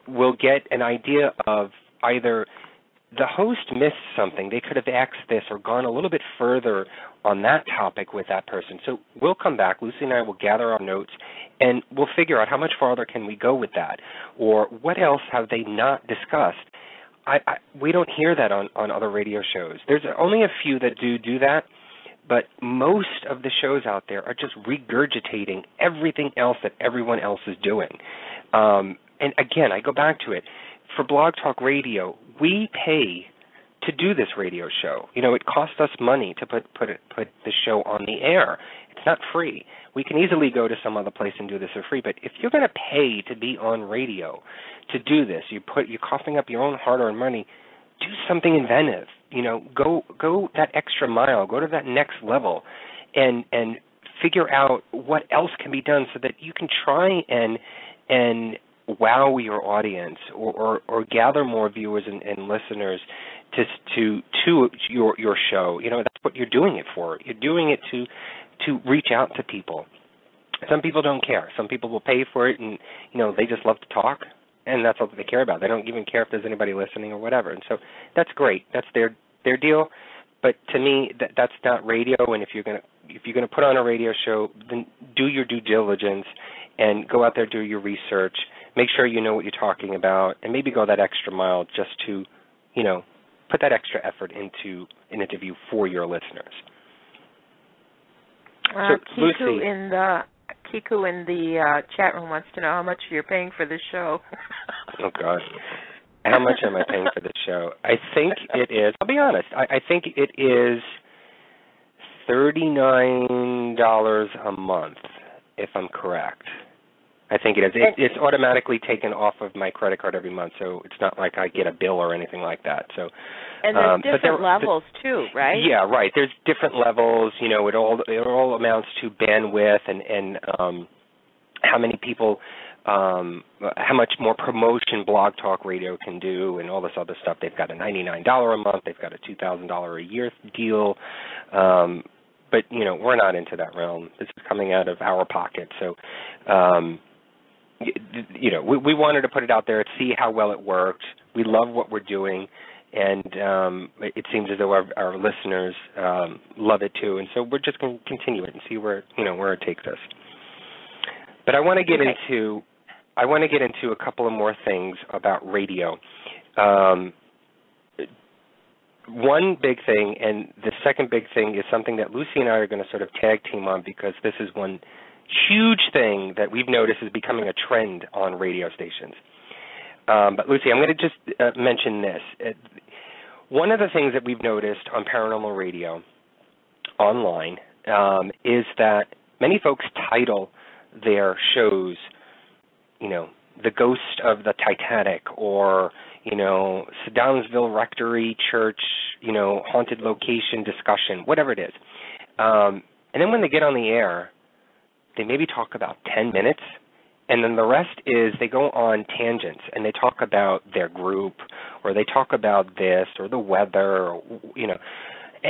we'll get an idea of either the host missed something. They could have asked this or gone a little bit further on that topic with that person. So we'll come back. Lucy and I will gather our notes, and we'll figure out how much farther can we go with that, or what else have they not discussed. We don't hear that on other radio shows. There's only a few that do that, but most of the shows out there are just regurgitating everything else that everyone else is doing. And again, I go back to it. For Blog Talk Radio, we pay to do this radio show. You know, it costs us money to put the show on the air. It's not free. We can easily go to some other place and do this for free, but if you're going to pay to be on radio to do this, you're coughing up your own hard-earned money, do something inventive. You know, go that extra mile, go to that next level, and figure out what else can be done so that you can try and wow your audience or gather more viewers and listeners to your show. You know, that's what you're doing it for. You're doing it to reach out to people. Some people don't care. Some people will pay for it, and you know, they just love to talk, and that's all that they care about. They don't even care if there's anybody listening or whatever. And so that's great. That's their deal. But to me, that's not radio. And if you're gonna put on a radio show, then do your due diligence and go out there, do your research. Make sure you know what you're talking about, and maybe go that extra mile just to, you know, put that extra effort into an interview for your listeners. Kiku in the chat room wants to know how much you're paying for this show. Oh, God. How much am I paying for this show? I think it is, I'll be honest, I think it is $39 a month, if I'm correct. I think it is. It's automatically taken off of my credit card every month, so it's not like I get a bill or anything like that. So, and there's different levels too, right? Yeah, right. There's different levels. You know, it all amounts to bandwidth and how many people, how much more promotion Blog Talk Radio can do, and all this other stuff. They've got a $99 a month. They've got a $2,000 a year deal. But you know, we're not into that realm. This is coming out of our pocket, so. You know, we wanted to put it out there and see how well it worked. We love what we're doing, and it seems as though our listeners love it too. And so we're just going to continue it and see where it takes us. But I want to get into a couple of more things about radio. One big thing, and the second big thing, is something that Lucy and I are going to sort of tag team on, because this is one huge thing that we've noticed is becoming a trend on radio stations. But Lucy, I'm going to just mention this. One of the things that we've noticed on Paranormal Radio online is that many folks title their shows, you know, The Ghost of the Titanic, or, you know, Saddamsville Rectory Church, you know, haunted location discussion, whatever it is. And then when they get on the air, they maybe talk about 10 minutes, and then the rest is they go on tangents, and they talk about their group, or they talk about this, or the weather, or, you know,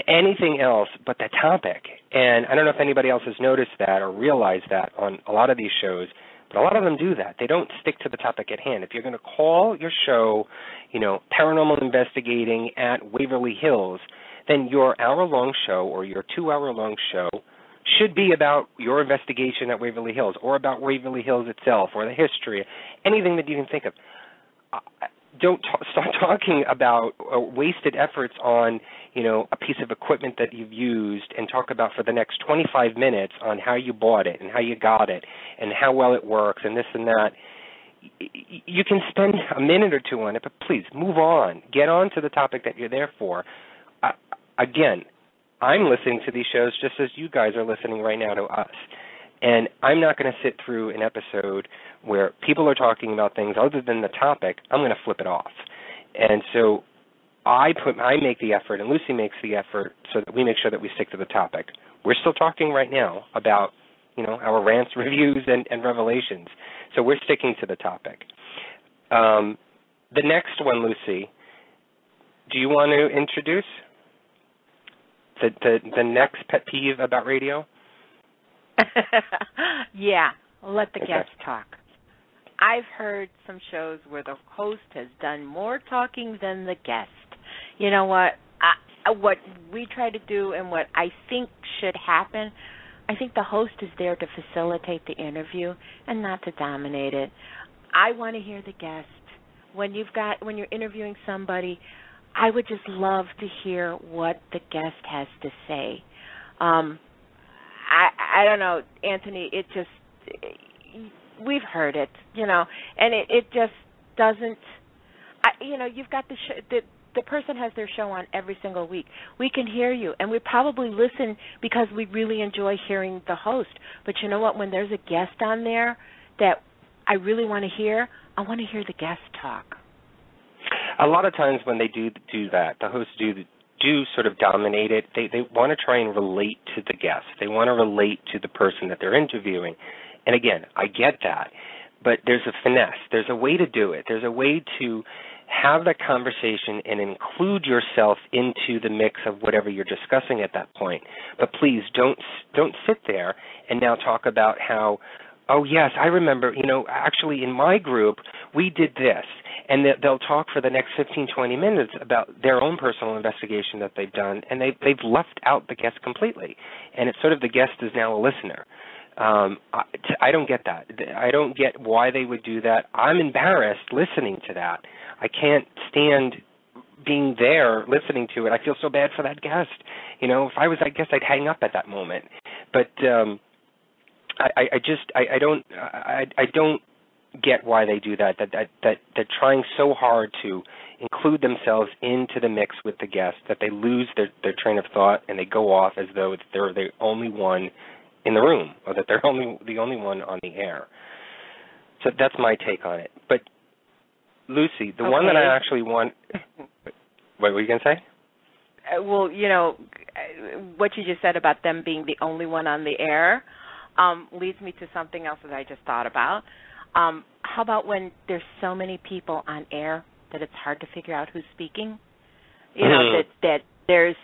anything else but the topic. And I don't know if anybody else has noticed that or realized that on a lot of these shows, but a lot of them do that. They don't stick to the topic at hand. If you're going to call your show, you know, Paranormal Investigating at Waverly Hills, then your hour-long show or your 2-hour-long show should be about your investigation at Waverly Hills, or about Waverly Hills itself, or the history, anything that you can think of. Don't start talking about wasted efforts on, you know, a piece of equipment that you've used, and talk about for the next 25 minutes on how you bought it and how you got it and how well it works and this and that. You can spend a minute or two on it, but please move on. Get on to the topic that you're there for. Again, I'm listening to these shows just as you guys are listening right now to us. And I'm not going to sit through an episode where people are talking about things other than the topic. I'm going to flip it off. And so I make the effort, and Lucy makes the effort, so that we make sure that we stick to the topic. We're still talking right now about, our rants, reviews, and revelations. So we're sticking to the topic. The next one, Lucy, do you want to introduce the next pet peeve about radio? Yeah, let the guests talk. I've heard some shows where the host has done more talking than the guest. You know what? What we try to do and what I think should happen, I think the host is there to facilitate the interview and not to dominate it. I want to hear the guest. When you're interviewing somebody, I would just love to hear what the guest has to say. I don't know, Anthony, we've heard it, and it just doesn't, you've got the person has their show on every single week. We can hear you, and we probably listen because we really enjoy hearing the host. But you know what? When there's a guest on there that I really want to hear, I want to hear the guest talk. A lot of times when they do that, the hosts do sort of dominate it. They want to try and relate to the guest. They want to relate to the person that they're interviewing. And again, I get that, but there's a finesse. There's a way to do it. There's a way to have that conversation and include yourself into the mix of whatever you're discussing at that point. But please don't sit there and now talk about how, oh, yes, I remember, actually in my group, we did this. And they'll talk for the next 15, 20 minutes about their own personal investigation that they've done, and they've left out the guest completely. And it's sort of the guest is now a listener. I don't get that. I don't get why they would do that. I'm embarrassed listening to that. I can't stand being there listening to it. I feel so bad for that guest. If I was that guest, I'd hang up at that moment. But I don't get why they do that. That they're trying so hard to include themselves into the mix with the guest that they lose their train of thought and they go off as though they're the only one in the room or that they're the only one on the air. So that's my take on it. But Lucy, the one that I actually want. What were you going to say? Well, what you just said about them being the only one on the air leads me to something else that I just thought about. How about when there's so many people on air that it's hard to figure out who's speaking? That there's,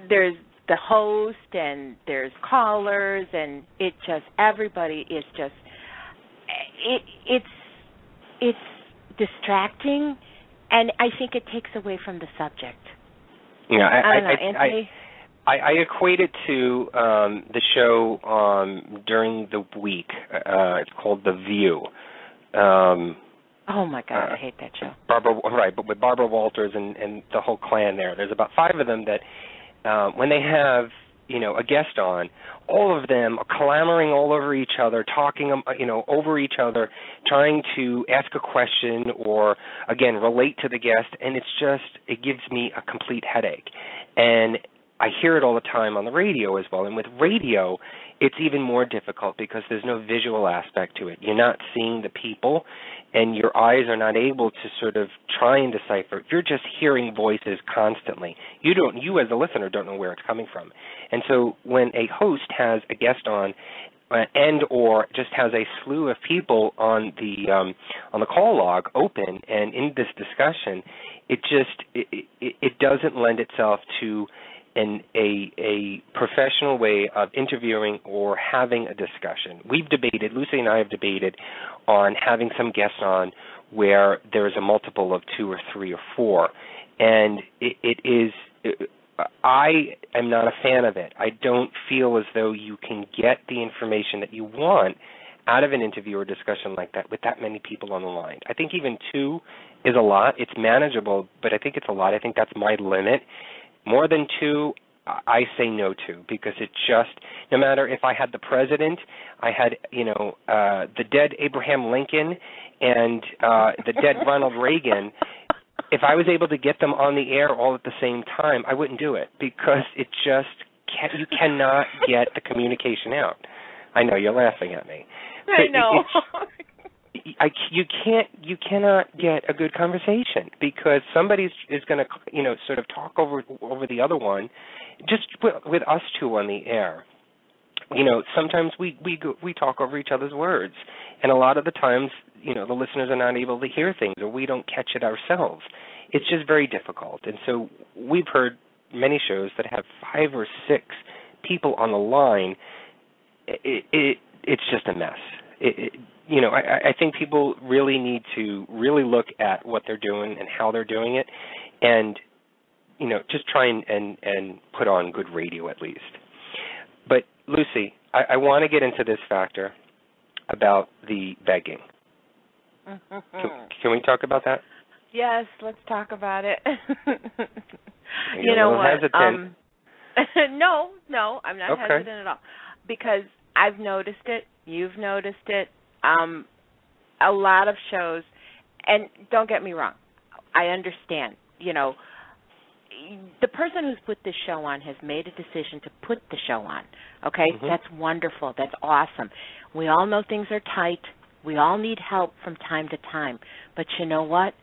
there's the host and there's callers and everybody is just, it's distracting, and I think it takes away from the subject. Yeah, I don't know, Anthony? I equate it to the show during the week. It's called The View. Oh, my God, I hate that show. But with Barbara Walters and the whole clan there. There's about 5 of them that when they have, a guest on, all of them are clamoring all over each other, talking, over each other, trying to ask a question or, again, relate to the guest, and it gives me a complete headache. And I hear it all the time on the radio as well. And with radio, it's even more difficult because there's no visual aspect to it. You're not seeing the people, and your eyes are not able to sort of try and decipher. You're just hearing voices constantly. You as a listener don't know where it's coming from. And so when a host has a guest on and or just has a slew of people on the call log open and in this discussion, it doesn't lend itself to a professional way of interviewing or having a discussion. Lucy and I have debated on having some guests on where there is a multiple of 2 or 3 or 4, and I am not a fan of it. I don't feel as though you can get the information that you want out of an interview or discussion like that with that many people on the line. I think even 2 is a lot. It's manageable, but I think it's a lot. I think that's my limit. More than 2, I say no to, because it just, no matter if I had the president, I had, the dead Abraham Lincoln and the dead Ronald Reagan, if I was able to get them on the air all at the same time, I wouldn't do it, because it just, you cannot get the communication out. I know, you're laughing at me. I know. you cannot get a good conversation because somebody is going to sort of talk over the other one, just with us two on the air. Sometimes we talk over each other's words, and a lot of the times the listeners are not able to hear things, or we don't catch it ourselves. It's just very difficult, and so we've heard many shows that have 5 or 6 people on the line. It's just a mess. I think people really need to really look at what they're doing and how they're doing it, and just try and put on good radio at least. But Lucy, I want to get into this factor about the begging. Can we talk about that? Yes, let's talk about it. You know what? Hesitant. No, I'm not hesitant at all, because I've noticed it. You've noticed it. A lot of shows, and don't get me wrong, I understand. The person who's put this show on has made a decision to put the show on. Okay, That's wonderful. That's awesome. We all know things are tight. We all need help from time to time. But you know what?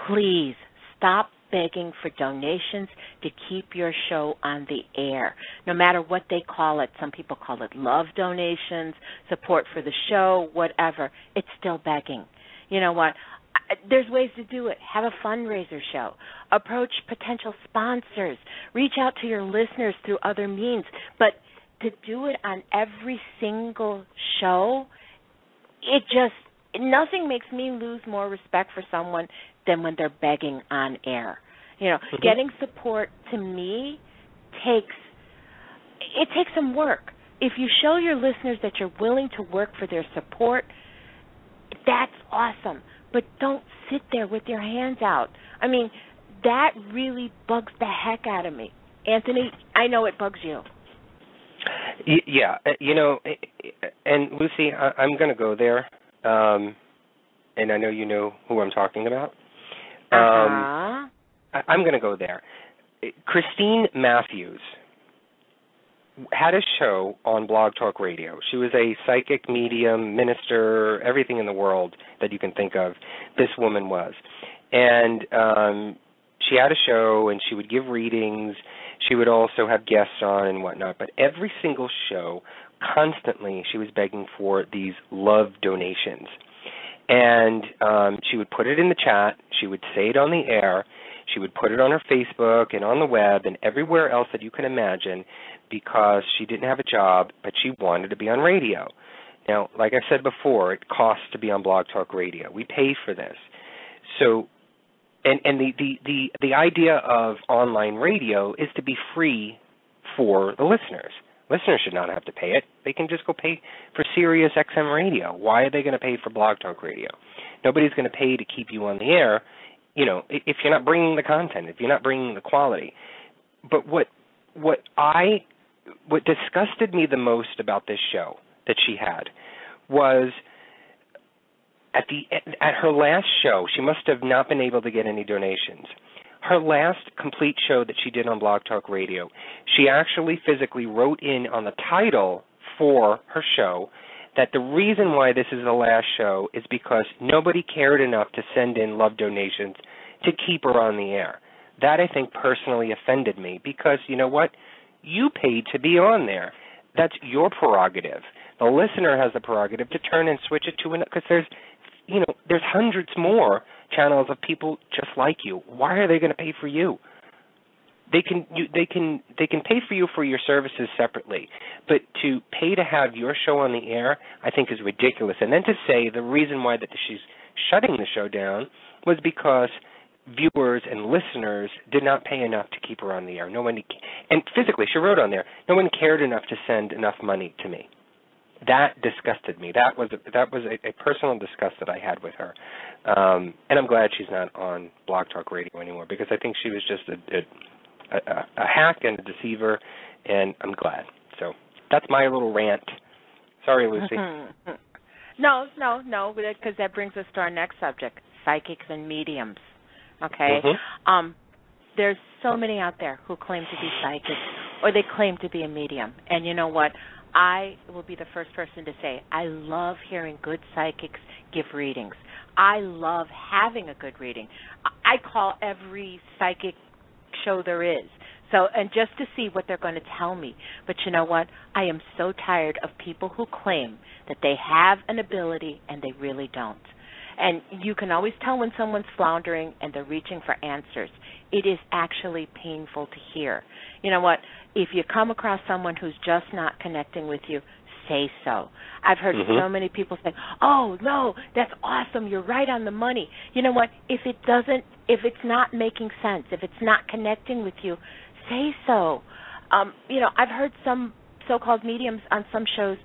Please stop begging for donations to keep your show on the air, no matter what they call it. Some people call it love donations, support for the show, whatever. It's still begging. You know what? There's ways to do it. Have a fundraiser show. Approach potential sponsors. Reach out to your listeners through other means. But to do it on every single show, nothing makes me lose more respect for someone than when they're begging on air. Getting support to me takes some work. If you show your listeners that you're willing to work for their support, that's awesome. But don't sit there with your hands out. I mean, that really bugs the heck out of me. Anthony, I know it bugs you. Yeah, and Lucy, I'm going to go there, and I know you know who I'm talking about. I'm going to go there. Christine Matthews had a show on Blog Talk Radio. She was a psychic, medium, minister, everything in the world that you can think of. This woman was. And she had a show, and she would give readings. She would also have guests on and whatnot. But every single show, constantly, she was begging for these love donations. And she would put it in the chat. She would say it on the air. She would put it on her Facebook and on the web and everywhere else that you can imagine, because she didn't have a job, but she wanted to be on radio. Now, like I said before, it costs to be on Blog Talk Radio. We pay for this. So, and the idea of online radio is to be free for the listeners. Listeners should not have to pay it. They can just go pay for Sirius XM radio. Why are they going to pay for Blog Talk Radio? Nobody's going to pay to keep you on the air, if you're not bringing the content, if you're not bringing the quality. But what disgusted me the most about this show that she had was at her last show, she must have not been able to get any donations. Her last complete show that she did on Blog Talk Radio, she actually physically wrote in on the title for her show that the reason why this is the last show is because nobody cared enough to send in love donations to keep her on the air. That, I think, personally offended me, because you know what? You paid to be on there. That's your prerogative. The listener has the prerogative to turn and switch it to because there's hundreds more channels of people just like you. Why are they going to pay for you? They can pay for you for your services separately, but to pay to have your show on the air, I think, is ridiculous. And then to say the reason why that she's shutting the show down was because viewers and listeners did not pay enough to keep her on the air. And physically, she wrote on there, no one cared enough to send enough money to me. That disgusted me. That was a personal disgust that I had with her. And I'm glad she's not on Blog Talk Radio anymore, because I think she was just a hack and a deceiver, and I'm glad. So that's my little rant. Sorry, Lucy. No, because that brings us to our next subject, psychics and mediums. Okay? There's so many out there who claim to be psychics, or they claim to be a medium. And you know what? I will be the first person to say I love hearing good psychics give readings. I love having a good reading. I call every psychic show there is. So, and just to see what they're going to tell me. But you know what? I am so tired of people who claim that they have an ability and they really don't. And you can always tell when someone's floundering and they're reaching for answers. It is actually painful to hear. You know what? If you come across someone who's just not connecting with you, say so. I've heard so many people say, "Oh, no, that's awesome. You're right on the money." You know what? If it's not making sense, if it's not connecting with you, say so. I've heard some so-called mediums on some shows,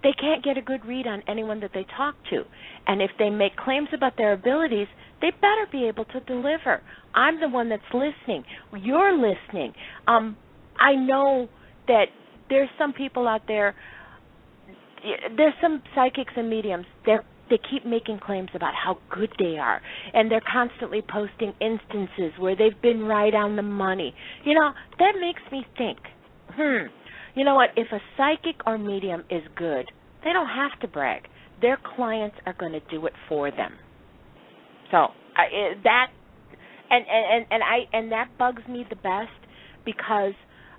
they can't get a good read on anyone that they talk to. And if they make claims about their abilities, they better be able to deliver. I'm the one that's listening. You're listening. I know that there's some people out there, there's some psychics and mediums, they keep making claims about how good they are, and they're constantly posting instances where they've been right on the money. You know, that makes me think, you know what, if a psychic or medium is good, they don't have to brag. Their clients are going to do it for them. So that bugs me the best because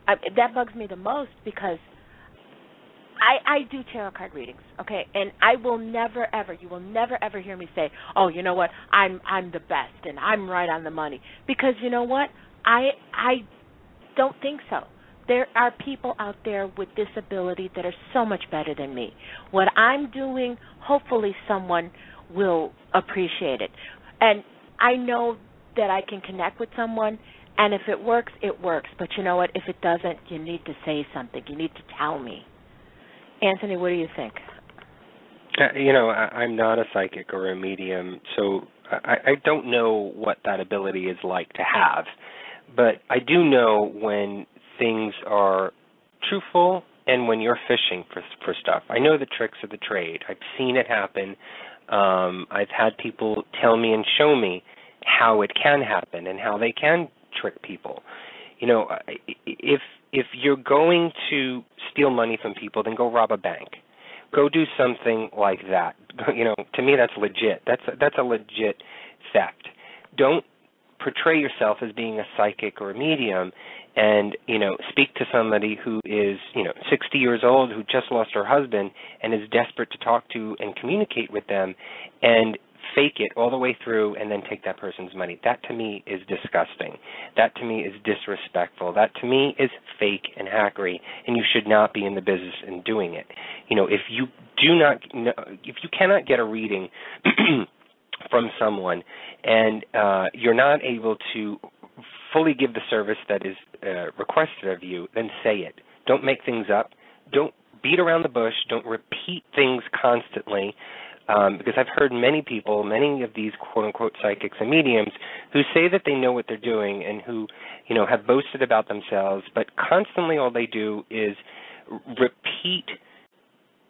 that bugs me the most because I do tarot card readings, okay, and you will never ever hear me say, "Oh, you know what, I'm the best and I'm right on the money," because you know what, I don't think so. There are people out there with this ability that are so much better than me. What I'm doing, hopefully someone will appreciate it. And I know that I can connect with someone, and if it works, it works. But you know what? If it doesn't, you need to say something. You need to tell me. Anthony, what do you think? I'm not a psychic or a medium, so I don't know what that ability is like to have. But I do know when things are truthful and when you're fishing for stuff. I know the tricks of the trade. I've seen it happen. I've had people tell me and show me how it can happen and how they can trick people. You know, if you're going to steal money from people, then go rob a bank. Go do something like that. You know, to me that's legit. That's a legit theft. Don't portray yourself as being a psychic or a medium and, speak to somebody who is, 60 years old, who just lost her husband and is desperate to talk to and communicate with them and fake it all the way through and then take that person's money. That to me is disgusting. That to me is disrespectful. That to me is fake and hackery, and you should not be in the business in doing it. If you cannot get a reading from someone and you're not able to fully give the service that is requested of you, then say it. Don't make things up. Don't beat around the bush. Don't repeat things constantly. Because I've heard many people, many of these quote-unquote psychics and mediums who say that they know what they're doing and who, have boasted about themselves, but constantly all they do is repeat.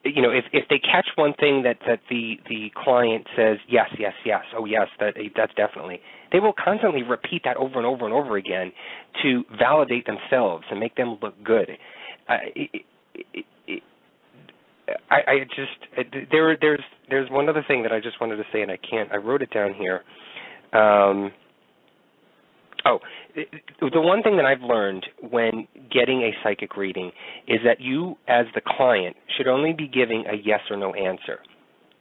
If they catch one thing that the client says, yes, oh yes, that's definitely, they will constantly repeat that over and over and over again to validate themselves and make them look good. There's one other thing that I just wanted to say, and I wrote it down here. The one thing that I've learned when getting a psychic reading is that you, as the client, should only be giving a yes or no answer.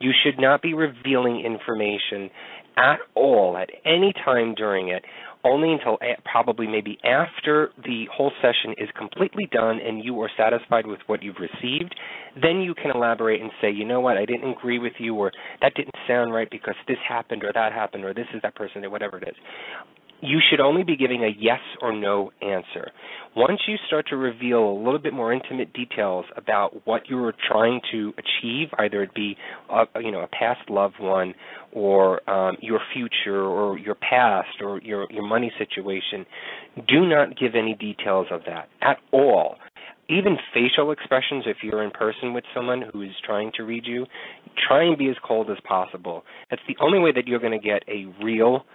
You should not be revealing information at all at any time during it, only until probably maybe after the whole session is completely done and you are satisfied with what you've received. Then you can elaborate and say, you know what, I didn't agree with you, or that didn't sound right because this happened or that happened or this is that person or whatever it is. You should only be giving a yes or no answer. Once you start to reveal a little bit more intimate details about what you were trying to achieve, either it be a past loved one or your future or your past or your money situation, do not give any details of that at all. Even facial expressions, if you're in person with someone who is trying to read you, try and be as cold as possible. That's the only way that you're going to get a real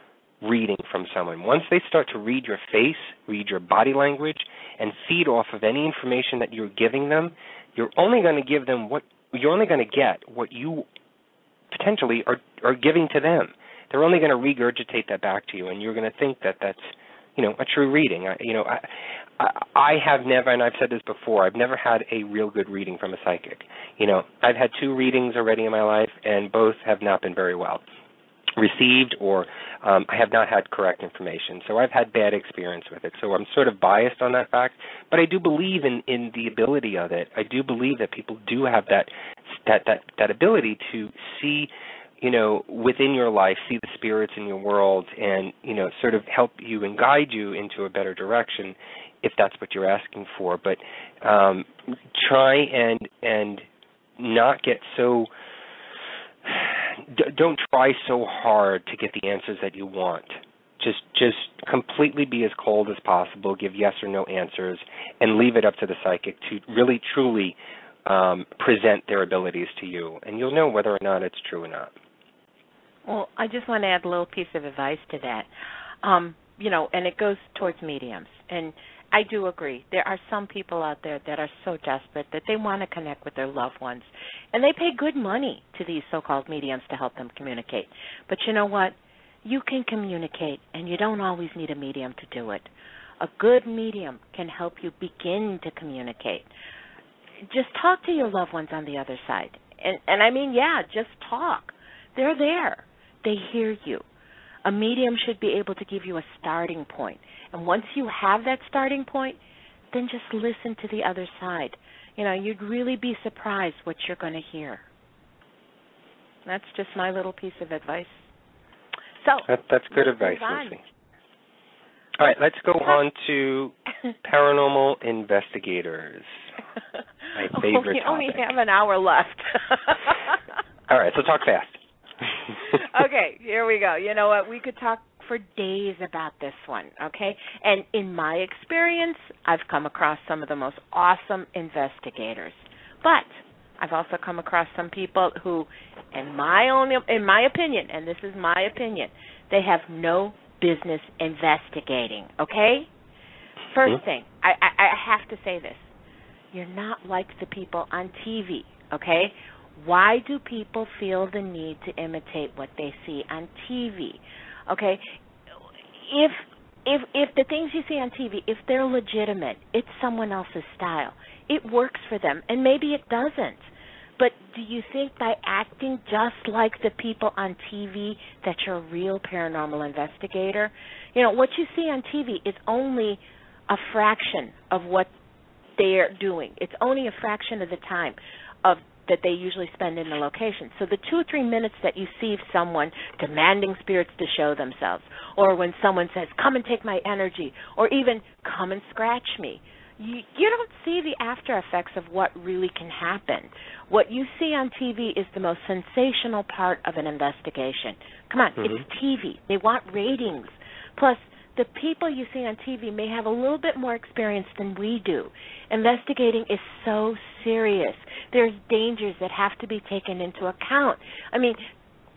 reading from someone. Once they start to read your face, read your body language, and feed off of any information that you're giving them, you're only going to give them you're only going to get what you potentially are giving to them. They're only going to regurgitate that back to you, and you're going to think that that's, a true reading. I have never, and I've said this before, I've never had a real good reading from a psychic. I've had 2 readings already in my life, and both have not been very well received, or I have not had correct information. So I've had bad experience with it. So I'm sort of biased on that fact, but I do believe in the ability of it. I do believe that people do have that ability to see, within your life, see the spirits in your world, and sort of help you and guide you into a better direction, if that's what you're asking for. But try and not get so. Don't try so hard to get the answers that you want. Just completely be as cold as possible, give yes or no answers, and leave it up to the psychic to really, truly present their abilities to you. And you'll know whether or not it's true or not. Well, I just want to add a little piece of advice to that. And it goes towards mediums. And I do agree. There are some people out there that are so desperate that they want to connect with their loved ones. And they pay good money to these so-called mediums to help them communicate. But you know what? You can communicate, and you don't always need a medium to do it. A good medium can help you begin to communicate. Just talk to your loved ones on the other side. And I mean, just talk. They're there. They hear you. A medium should be able to give you a starting point. And once you have that starting point, then just listen to the other side. You'd really be surprised what you're going to hear. That's just my little piece of advice. So that's good advice, Lucy. All right, let's go on to paranormal investigators. My favorite topic. We only have an hour left. All right, so talk fast. Okay, here we go. You know what? We could talk for days about this one, okay? And in my experience, I've come across some of the most awesome investigators. But I've also come across some people who, in my opinion, and this is my opinion, they have no business investigating, okay? First thing, I have to say this. You're not like the people on TV, okay? Why do people feel the need to imitate what they see on TV? Okay, if the things you see on TV, if they're legitimate, it's someone else's style. It works for them, and maybe it doesn't. But do you think by acting just like the people on TV that you're a real paranormal investigator? What you see on TV is only a fraction of what they're doing. It's only a fraction of the time that they usually spend in the location. So the 2 or 3 minutes that you see someone demanding spirits to show themselves, or when someone says, come and take my energy, or even come and scratch me, you don't see the after effects of what really can happen. What you see on TV is the most sensational part of an investigation. Come on, It's TV. They want ratings. Plus, the people you see on TV may have a little bit more experience than we do. Investigating is so serious. There's dangers that have to be taken into account. I mean,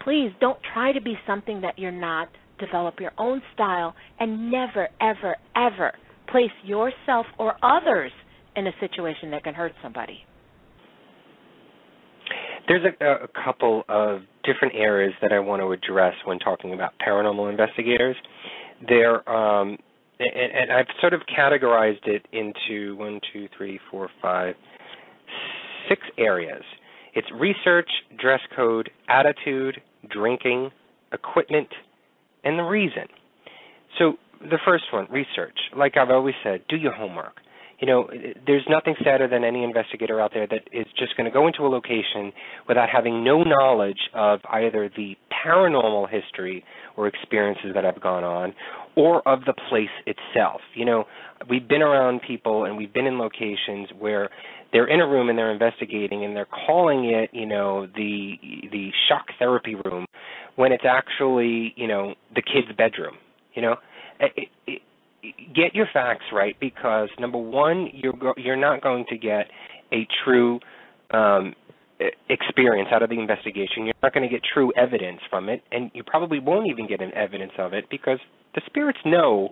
please don't try to be something that you're not. Develop your own style, and never, ever, ever place yourself or others in a situation that can hurt somebody. There's a couple of different areas that I want to address when talking about paranormal investigators. And I've sort of categorized it into 6 areas. It's research, dress code, attitude, drinking, equipment, and the reason. So the first one, research. Like I've always said, do your homework. There's nothing sadder than any investigator out there that is just going to go into a location without having no knowledge of either the paranormal history or experiences that have gone on, or of the place itself. We've been around people and we've been in locations where they're in a room and they're investigating and they're calling it, the shock therapy room, when it's actually, the kid's bedroom. Get your facts right, because number one, you're not going to get a true experience out of the investigation. You're not going to get true evidence from it, and you probably won't even get an evidence of it because the spirits know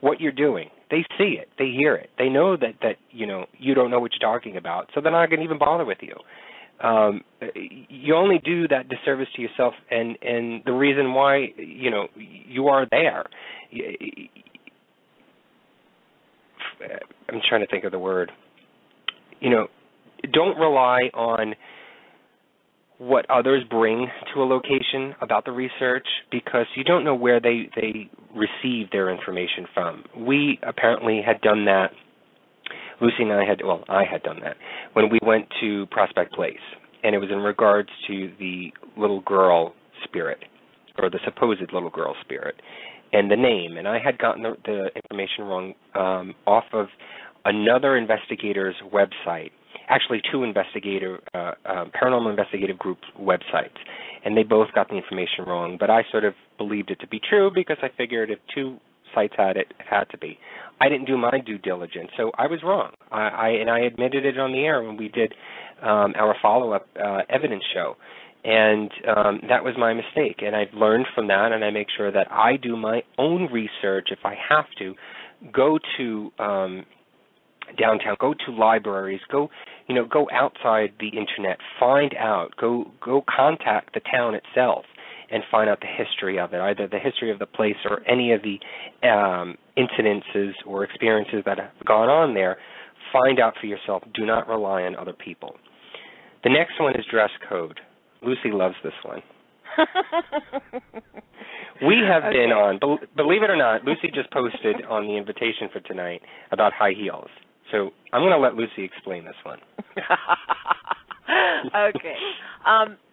what you're doing. They see it. They hear it. They know that you don't know what you're talking about, so they're not going to even bother with you. You only do that disservice to yourself, and the reason why you are there. I'm trying to think of the word. Don't rely on what others bring to a location about the research because you don't know where they receive their information from. We apparently had done that. Lucy and I had done that when we went to Prospect Place, and it was in regards to the little girl spirit, or the supposed little girl spirit, and the name. And I had gotten the information wrong off of another investigator's website, actually two paranormal investigative group websites, and they both got the information wrong. But I sort of believed it to be true because I figured if two sites had it, it had to be. I didn't do my due diligence, so I was wrong. I admitted it on the air when we did our follow-up evidence show, and that was my mistake. And I've learned from that, and I make sure that I do my own research if I have to. Go to downtown, go to libraries, go outside the internet, find out, go contact the town itself and find out the history of it, either the history of the place or any of the incidences or experiences that have gone on there. Find out for yourself. Do not rely on other people. The next one is dress code. Lucy loves this one. We have been on, believe it or not, Lucy just posted on the invitation for tonight about high heels. So I'm going to let Lucy explain this one. Okay.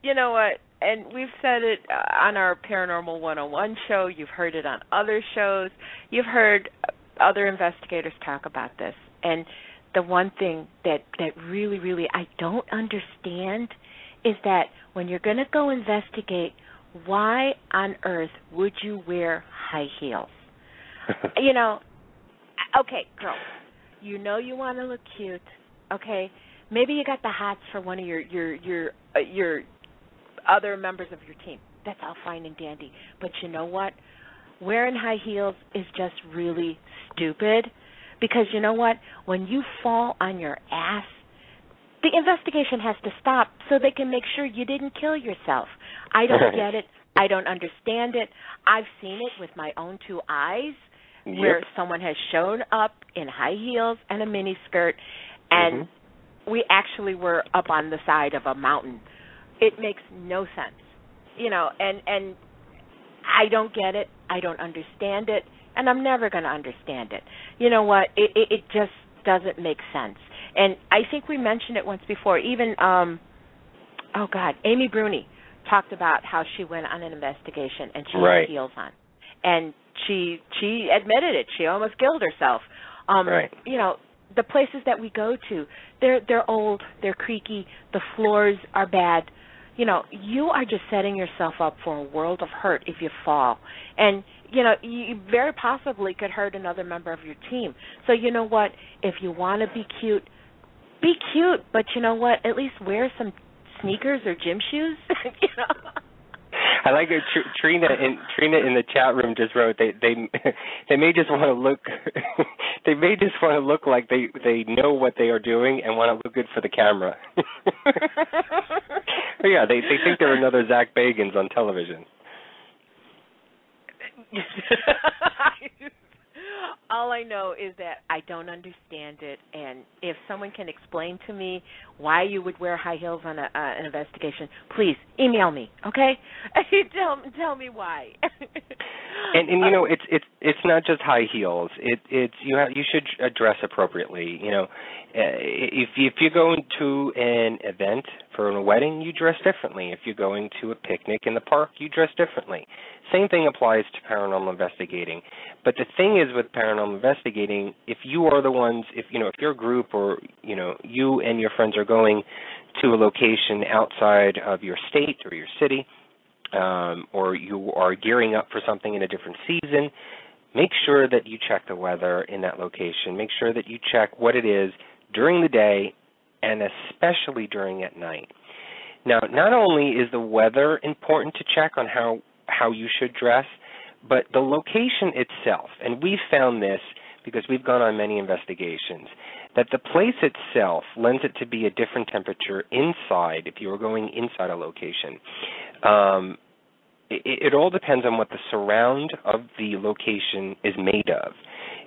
You know what? And we've said it on our Paranormal 101 show. You've heard it on other shows. You've heard other investigators talk about this. And the one thing that really, really I don't understand is that when you're going to go investigate, why on earth would you wear high heels? Okay, girls, you want to look cute, okay? Maybe you got the hots for one of your other members of your team. That's all fine and dandy. But you know what? Wearing high heels is just really stupid because you know what? When you fall on your ass, the investigation has to stop so they can make sure you didn't kill yourself. I don't get it. I don't understand it. I've seen it with my own two eyes where someone has shown up in high heels and a mini skirt, and we actually were up on the side of a mountain. It makes no sense, and I don't get it. I don't understand it, and I'm never going to understand it. You know what? It just doesn't make sense. And I think we mentioned it once before. Even, Amy Bruni talked about how she went on an investigation and she had heels on. And she admitted it. She almost killed herself. The places that we go to, they're old, they're creaky, the floors are bad. You are just setting yourself up for a world of hurt if you fall. And, you very possibly could hurt another member of your team. So you know what? If you want to be cute, but you know what? At least wear some sneakers or gym shoes, I like it. Trina in the chat room just wrote they may just want to look they may just want to look like they know what they are doing and want to look good for the camera. Yeah, they think they're another Zach Bagans on television. All I know is that I don't understand it, and if someone can explain to me why you would wear high heels on an investigation, please email me, okay? Tell me why. and it's not just high heels. You should dress appropriately. If you're going to an event for a wedding, you dress differently. If you're going to a picnic in the park, you dress differently. Same thing applies to paranormal investigating. But the thing is with paranormal investigating, if you are the ones, if your group or you and your friends are going to a location outside of your state or your city, or you are gearing up for something in a different season, make sure that you check the weather in that location. Make sure that you check what it is during the day and especially during at night. Now, not only is the weather important to check on how you should dress, but the location itself, and we've found this because we've gone on many investigations, that the place itself lends it to be a different temperature inside if you were going inside a location. It all depends on what the surround of the location is made of.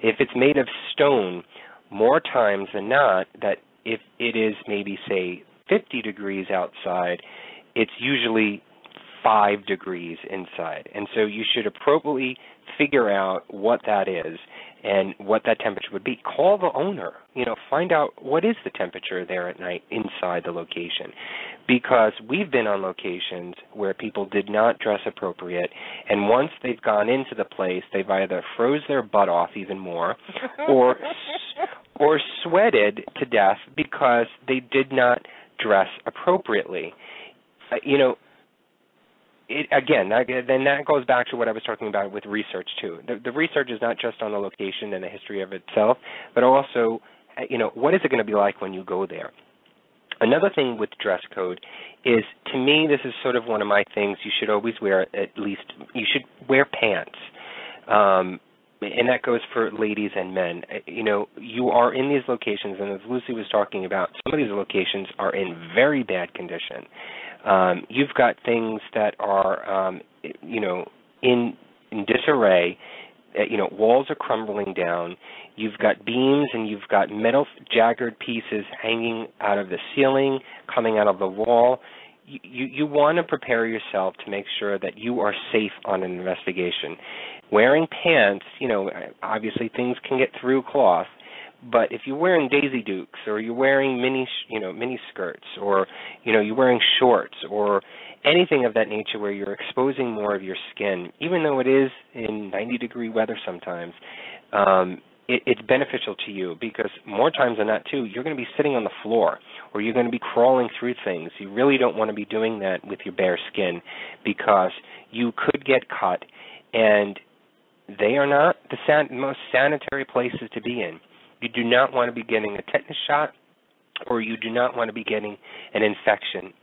If it's made of stone, more times than not, that if it is maybe, say, 50 degrees outside, it's usually 5 degrees inside. And so you should appropriately figure out what that is and what that temperature would be. Call the owner. Find out what is the temperature there at night inside the location. Because we've been on locations where people did not dress appropriate, and once they've gone into the place, they've either froze their butt off even more or sweated to death because they did not dress appropriately. Then that goes back to what I was talking about with research too. The research is not just on the location and the history of itself, but also, what is it going to be like when you go there? Another thing with dress code is, to me, this is sort of one of my things. You should always wear you should wear pants. And that goes for ladies and men. You are in these locations, and as Lucy was talking about, some of these locations are in very bad condition. You've got things that are, in disarray. Walls are crumbling down. You've got beams and you've got metal jagged pieces hanging out of the ceiling, coming out of the wall. You want to prepare yourself to make sure that you are safe on an investigation. Wearing pants, obviously things can get through cloth, but if you're wearing Daisy Dukes or you're wearing mini skirts or, you're wearing shorts or anything of that nature where you're exposing more of your skin, even though it is in 90-degree weather sometimes, it's beneficial to you because more times than not, too, you're going to be sitting on the floor or you're going to be crawling through things. You really don't want to be doing that with your bare skin because you could get cut, and they are not the most sanitary places to be in. You do not want to be getting a tetanus shot, or you do not want to be getting an infection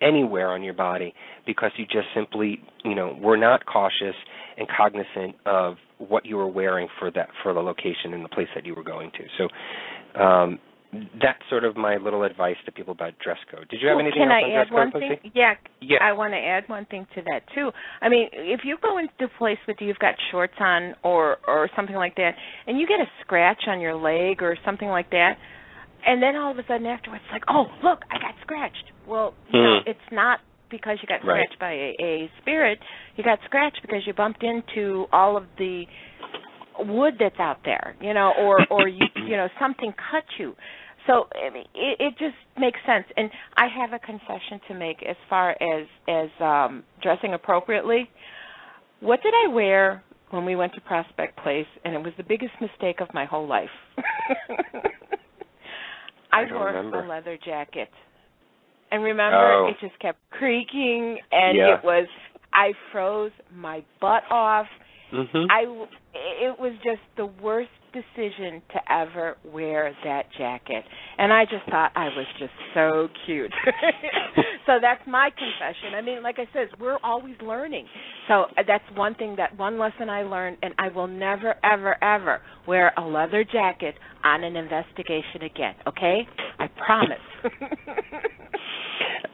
anywhere on your body because you just simply, were not cautious and cognizant of what you were wearing for the location and the place that you were going to. So that's sort of my little advice to people about dress code. Did you have anything else on dress code, Lucy? Can I add one thing? Yeah, I want to add one thing to that, too. I mean, if you go into a place with you've got shorts on or something like that, and you get a scratch on your leg or something like that, and then all of a sudden afterwards, it's like, oh, look, I got scratched. Well, it's not because you got scratched by a spirit. You got scratched because you bumped into all of the wood that's out there, or you something cut you. So it just makes sense. And I have a confession to make as far as dressing appropriately. What did I wear when we went to Prospect Place? And it was the biggest mistake of my whole life. I wore a leather jacket. And remember, it just kept creaking, and I froze my butt off. Mm-hmm. It was just the worst decision to ever wear that jacket. And I just thought I was just so cute. So that's my confession. I mean, like I said, we're always learning. So that's one lesson I learned, and I will never, ever, ever wear a leather jacket on an investigation again, okay? I promise.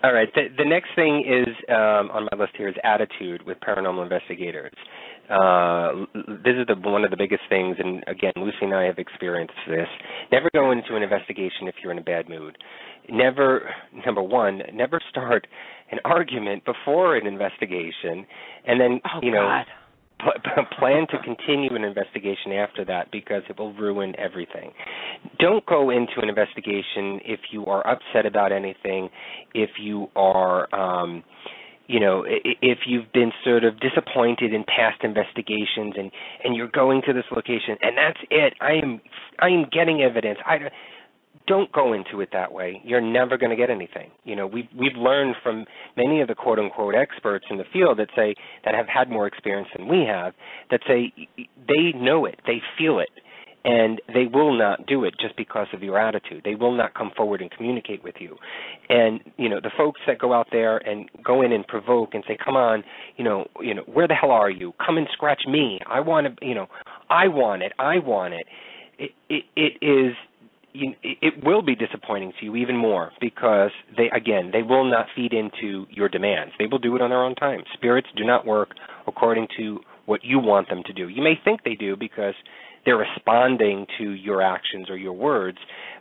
All right. The next thing is on my list here is attitude with paranormal investigators. This is one of the biggest things, and again, Lucy and I have experienced this. Never go into an investigation if you're in a bad mood. Never start an argument before an investigation, and then, plan to continue an investigation after that because it will ruin everything. Don't go into an investigation if you are upset about anything, if you are, if you've been sort of disappointed in past investigations and you're going to this location and that's it. I am getting evidence. Don't go into it that way. You're never going to get anything. We've learned from many of the quote unquote experts in the field that have had more experience than we have, that say they know it, they feel it, and they will not do it just because of your attitude. They will not come forward and communicate with you. And, the folks that go out there and go in and provoke and say, come on, where the hell are you? Come and scratch me. I want to, I want it. It is, it will be disappointing to you even more because they will not feed into your demands. They will do it on their own time. Spirits do not work according to what you want them to do. You may think they do because they're responding to your actions or your words,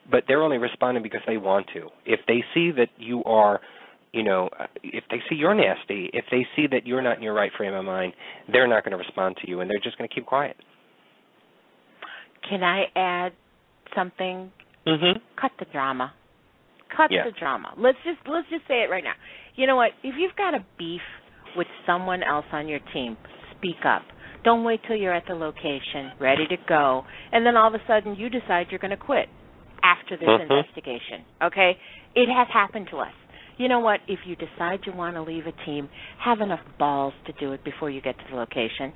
but they're only responding because they want to. If they see that you are, if they see you're nasty, if they see that you're not in your right frame of mind, they're not going to respond to you, and they're just going to keep quiet. Can I add something? Mm-hmm. Cut the drama. Cut the drama. Let's just say it right now. You know what? If you've got a beef with someone else on your team, speak up. Don't wait till you're at the location, ready to go, and then all of a sudden you decide you're going to quit after this investigation, okay? It has happened to us. You know what? If you decide you want to leave a team, have enough balls to do it before you get to the location.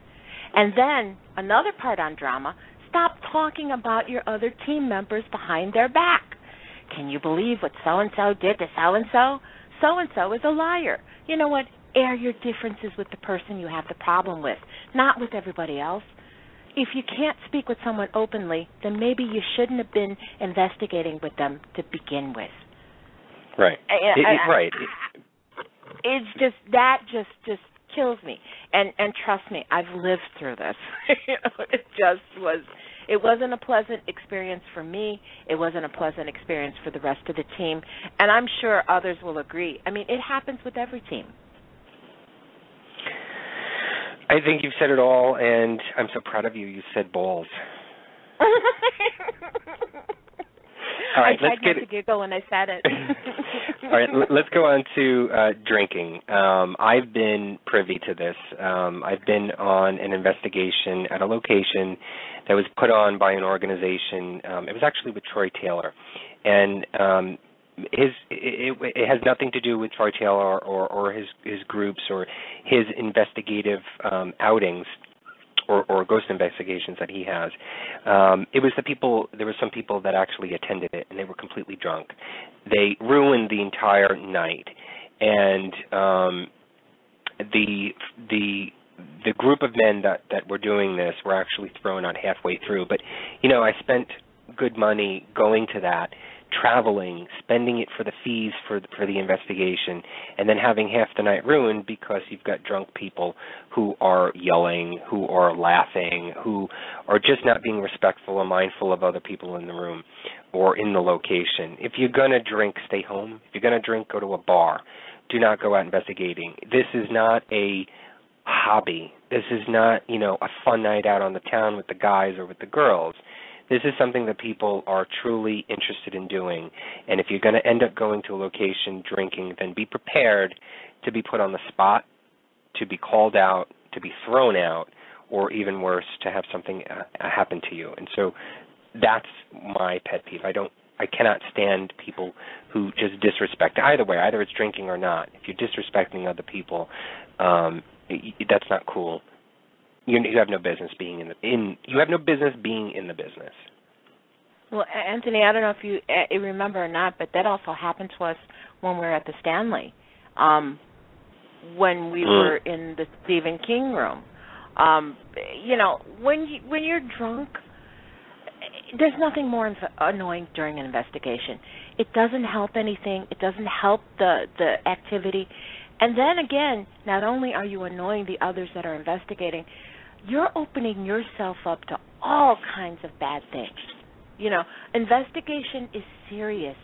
And then another part on drama, stop talking about your other team members behind their back. Can you believe what so-and-so did to so-and-so? So-and-so is a liar. You know what? Air your differences with the person you have the problem with, not with everybody else. If you can't speak with someone openly, then maybe you shouldn't have been investigating with them to begin with. Right. Right. It's just that just kills me. And trust me, I've lived through this. It wasn't a pleasant experience for me. It wasn't a pleasant experience for the rest of the team. And I'm sure others will agree. I mean, it happens with every team. I think you've said it all, and I'm so proud of you. You said balls. All right, I tried not to giggle when I said it. All right, let's go on to drinking. I've been privy to this. I've been on an investigation at a location that was put on by an organization. It was actually with Troy Taylor, and it has nothing to do with Troy Taylor or his groups or his investigative outings or ghost investigations that he has. It was there were some people that actually attended it, and they were completely drunk. They ruined the entire night, and the group of men that were doing this were actually thrown out halfway through. But I spent good money going to that, traveling, spending it for the fees for the investigation, and then having half the night ruined because you've got drunk people who are yelling, who are laughing, who are just not being respectful and mindful of other people in the room or in the location. If you're going to drink, stay home. If you're going to drink, go to a bar. Do not go out investigating. This is not a hobby. This is not, a fun night out on the town with the guys or with the girls. This is something that people are truly interested in doing. And if you're going to end up going to a location drinking, then be prepared to be put on the spot, to be called out, to be thrown out, or even worse, to have something happen to you. And so that's my pet peeve. I cannot stand people who just disrespect. Either way, either it's drinking or not. If you're disrespecting other people, that's not cool. You have no business being you have no business being in the business. Well, Anthony, I don't know if you remember or not, but that also happened to us when we were at the Stanley, when we were in the Stephen King room. When you're drunk, there's nothing more annoying during an investigation. It doesn't help anything. It doesn't help the activity. And then again, not only are you annoying the others that are investigating, you're opening yourself up to all kinds of bad things. Investigation is serious.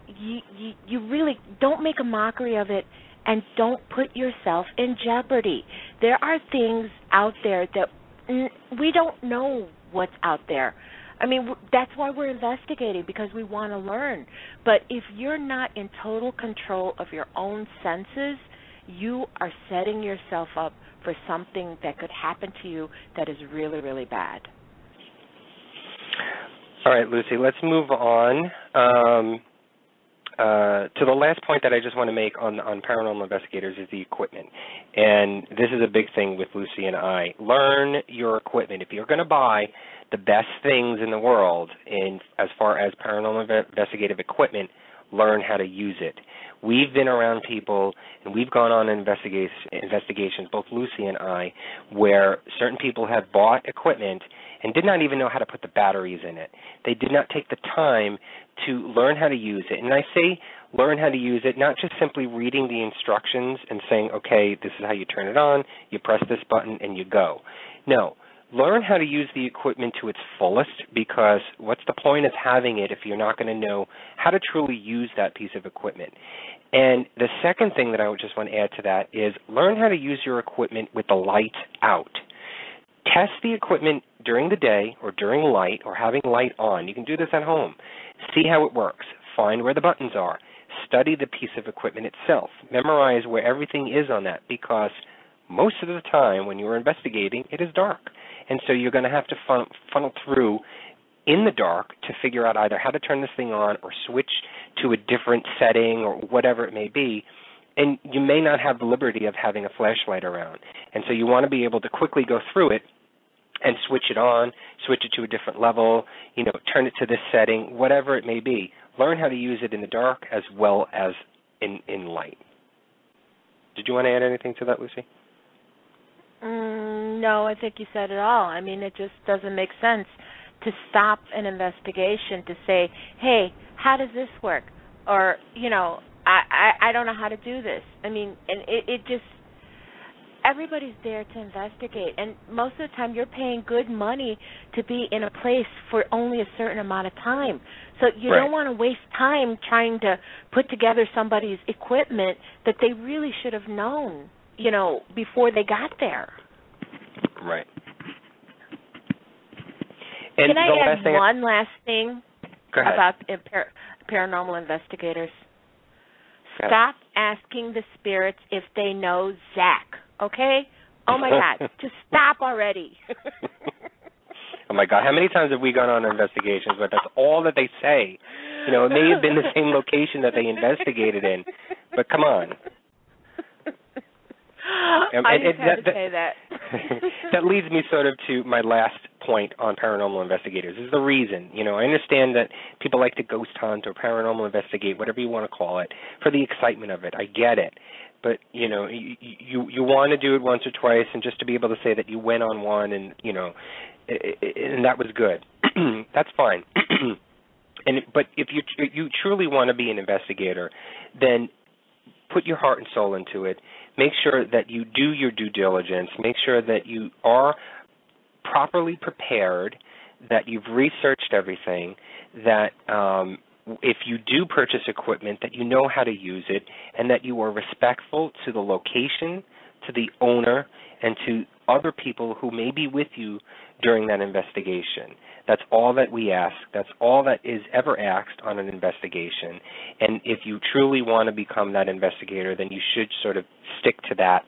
You really don't make a mockery of it, and don't put yourself in jeopardy. There are things out there that we don't know what's out there. I mean, that's why we're investigating, because we want to learn. But if you're not in total control of your own senses, you are setting yourself up for something that could happen to you that is really, really bad. All right, Lucy, let's move on to the last point that I just want to make on paranormal investigators is the equipment. And this is a big thing with Lucy and I. Learn your equipment. If you're going to buy, the best things in the world in as far as paranormal investigative equipment, learn how to use it. We've been around people, and we've gone on investigations, both Lucy and I, where certain people have bought equipment and did not even know how to put the batteries in it. They did not take the time to learn how to use it. And I say learn how to use it, not just simply reading the instructions and saying, okay, this is how you turn it on, you press this button, and you go. No. Learn how to use the equipment to its fullest, because what's the point of having it if you're not going to know how to truly use that piece of equipment? And the second thing that I would just want to add to that is learn how to use your equipment with the light out. Test the equipment during the day or during light or having light on. You can do this at home. See how it works. Find where the buttons are. Study the piece of equipment itself. Memorize where everything is on that, because most of the time when you're investigating, it is dark. And so you're going to have to funnel through in the dark to figure out either how to turn this thing on or switch to a different setting or whatever it may be. And you may not have the liberty of having a flashlight around. And so you want to be able to quickly go through it and switch it on, switch it to a different level, turn it to this setting, whatever it may be. Learn how to use it in the dark as well as in light. Did you want to add anything to that, Lucy? No, I think you said it all. I mean, it just doesn't make sense to stop an investigation to say, hey, how does this work? Or, I don't know how to do this. I mean, and it just, everybody's there to investigate. And most of the time you're paying good money to be in a place for only a certain amount of time. So you don't want to waste time trying to put together somebody's equipment that they really should have known, before they got there. Right. And can I add one last thing about paranormal investigators? Stop asking the spirits if they know Zach, okay? Oh, my God. Just stop already. Oh, my God. How many times have we gone on investigations where that's all that they say? It may have been the same location that they investigated in, but come on. I just had to say that. That leads me sort of to my last point on paranormal investigators. Is the reason, I understand that people like to ghost hunt or paranormal investigate, whatever you want to call it, for the excitement of it. I get it. But, you want to do it once or twice, and just to be able to say that you went on one and, and that was good. That's fine. But if you truly want to be an investigator, then put your heart and soul into it. Make sure that you do your due diligence. Make sure that you are properly prepared, that you've researched everything, that if you do purchase equipment, that you know how to use it, and that you are respectful to the location, to the owner, and to other people who may be with you during that investigation. That's all that we ask. That's all that is ever asked on an investigation. And if you truly want to become that investigator, then you should sort of stick to that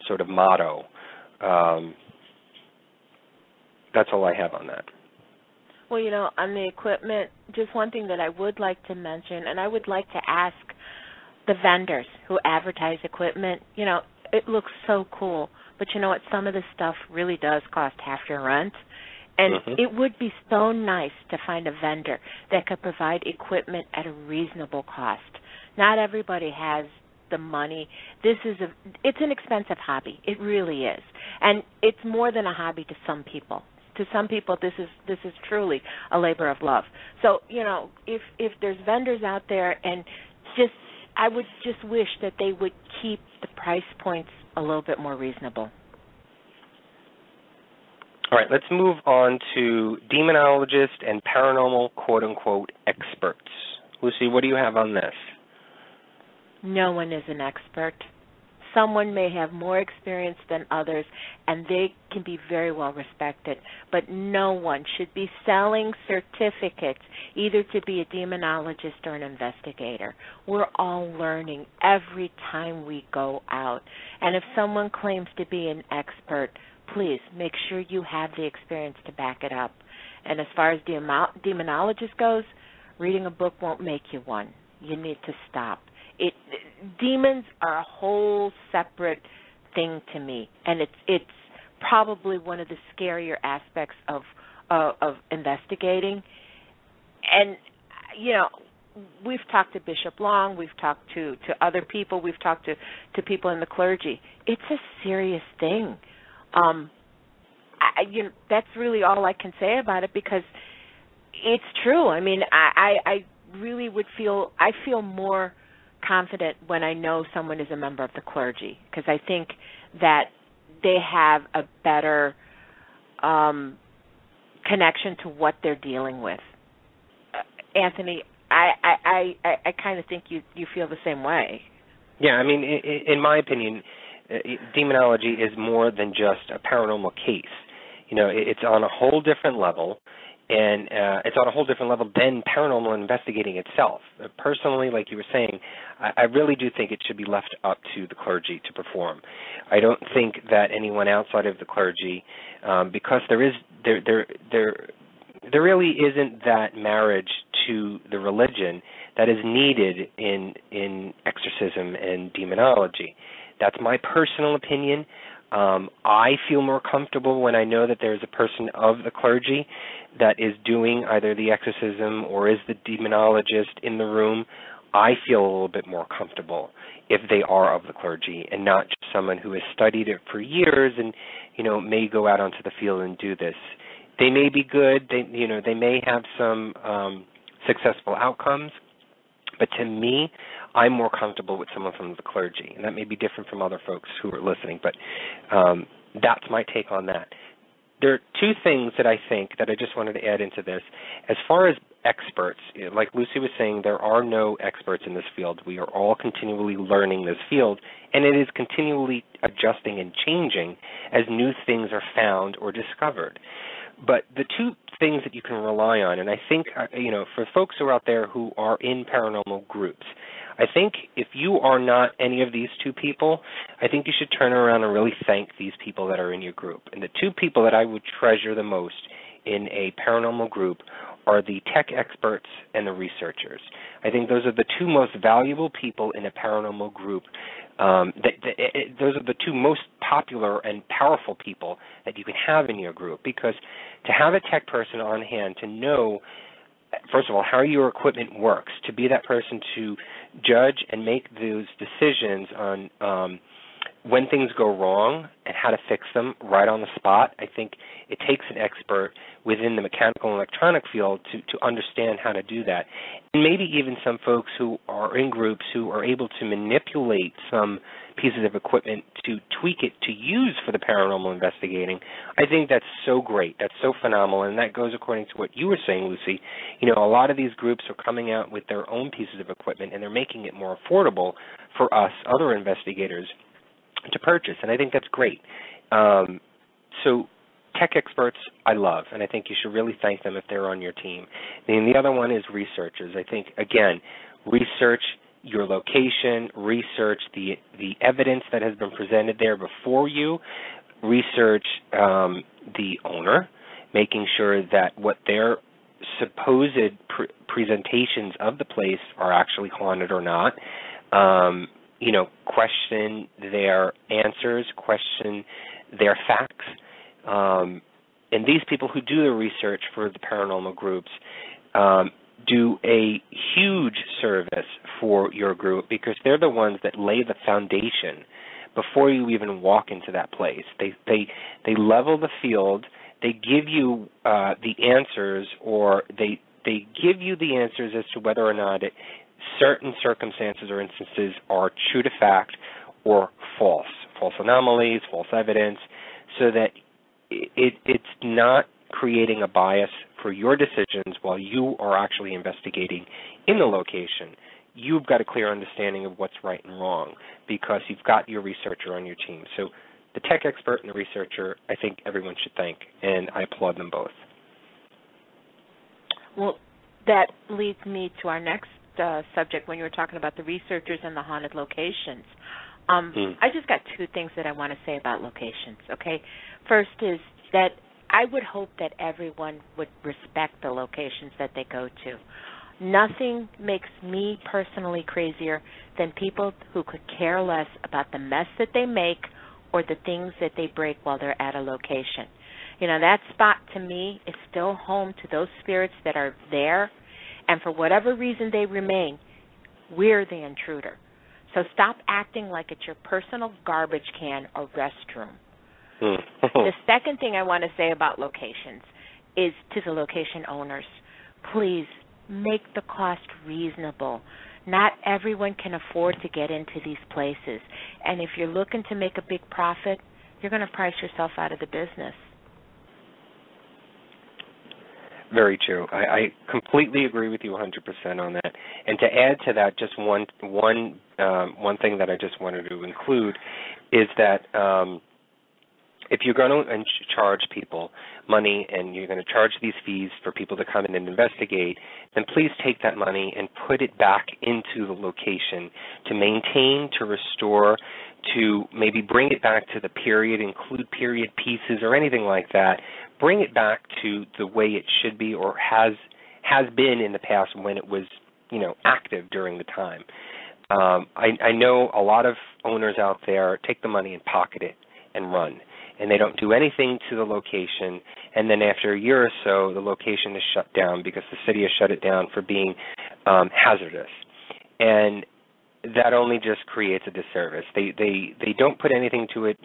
sort of motto. That's all I have on that. Well, on the equipment, just one thing that I would like to mention, and I would like to ask the vendors who advertise equipment, it looks so cool, but you know what? Some of this stuff really does cost half your rent. And it would be so nice to find a vendor that could provide equipment at a reasonable cost. Not everybody has the money. It's an expensive hobby. It really is. And it's more than a hobby to some people. To some people, this is truly a labor of love. So, if there's vendors out there, and I would just wish that they would keep the price points a little bit more reasonable. All right, let's move on to demonologists and paranormal quote-unquote experts. Lucy, what do you have on this? No one is an expert. Someone may have more experience than others, and they can be very well respected, but no one should be selling certificates either to be a demonologist or an investigator. We're all learning every time we go out, and if someone claims to be an expert, please make sure you have the experience to back it up. And as far as demonologist goes, reading a book won't make you one. You need to stop. Demons are a whole separate thing to me, and it's probably one of the scarier aspects of of investigating. And, we've talked to Bishop Long, we've talked to other people, we've talked to people in the clergy. It's a serious thing. That's really all I can say about it, because it's true. I mean, I really feel more confident when I know someone is a member of the clergy, because I think that they have a better connection to what they're dealing with. Anthony, I kind of think you feel the same way. Yeah, I mean, in my opinion, demonology is more than just a paranormal case. It's on a whole different level, and it's on a whole different level than paranormal investigating itself. Personally, like you were saying, I really do think it should be left up to the clergy to perform. I don't think that anyone outside of the clergy, because there really isn't that marriage to the religion that is needed in exorcism and demonology. That's my personal opinion. I feel more comfortable when I know that there's a person of the clergy that is doing either the exorcism or is the demonologist in the room. I feel a little bit more comfortable if they are of the clergy and not just someone who has studied it for years and, may go out onto the field and do this. They may be good. They may have some successful outcomes, but to me, I'm more comfortable with someone from the clergy, and that may be different from other folks who are listening, but that's my take on that. There are two things that I think that I just wanted to add into this. As far as experts, like Lucy was saying, there are no experts in this field. We are all continually learning this field, and it is continually adjusting and changing as new things are found or discovered. But the two things that you can rely on, and I think, for folks who are out there who are in paranormal groups, I think if you are not any of these two people, I think you should turn around and really thank these people that are in your group. And the two people that I would treasure the most in a paranormal group are the tech experts and the researchers. I think those are the two most valuable people in a paranormal group. Those are the two most popular and powerful people that you can have in your group, because to have a tech person on hand to know, first of all, how your equipment works, to be that person to judge and make those decisions on when things go wrong and how to fix them right on the spot. I think it takes an expert within the mechanical and electronic field to understand how to do that. And maybe even some folks who are in groups who are able to manipulate some pieces of equipment to tweak it to use for the paranormal investigating. I think that's so great. That's so phenomenal, and that goes according to what you were saying, Lucy. A lot of these groups are coming out with their own pieces of equipment, and they're making it more affordable for us, other investigators, to purchase, and I think that's great. So tech experts I love, and I think you should really thank them if they're on your team. And the other one is researchers. I think, again, research your location, research the evidence that has been presented there before you, research the owner, making sure that what their supposed presentations of the place are actually haunted or not. Question their answers, question their facts. And these people who do the research for the paranormal groups do a huge service for your group, because they're the ones that lay the foundation before you even walk into that place. They level the field. They give you the answers, or they give you the answers as to whether or not certain circumstances or instances are true to fact or false anomalies, false evidence, so that it's not creating a bias for your decisions while you are actually investigating in the location. You've got a clear understanding of what's right and wrong because you've got your researcher on your team. So the tech expert and the researcher, I think everyone should thank, and I applaud them both. Well, that leads me to our next subject when you were talking about the researchers and the haunted locations. I just got two things that I want to say about locations, okay? First is that I would hope that everyone would respect the locations that they go to. Nothing makes me personally crazier than people who could care less about the mess that they make or the things that they break while they're at a location. That spot to me is still home to those spirits that are there, and for whatever reason they remain, we're the intruder. So stop acting like it's your personal garbage can or restroom. The second thing I want to say about locations is to the location owners, please make the cost reasonable. Not everyone can afford to get into these places. And if you're looking to make a big profit, you're going to price yourself out of the business. Very true. I completely agree with you 100% on that. And to add to that, just one thing that I just wanted to include is that if you're going to charge people money and you're going to charge these fees for people to come in and investigate, then please take that money and put it back into the location to maintain, to restore, to maybe bring it back to the period, include period pieces or anything like that. Bring it back to the way it should be or has been in the past when it was, active during the time. I know a lot of owners out there take the money and pocket it and run, and they don't do anything to the location, and then after a year or so, the location is shut down because the city has shut it down for being hazardous. And that only just creates a disservice. They don't put anything to it.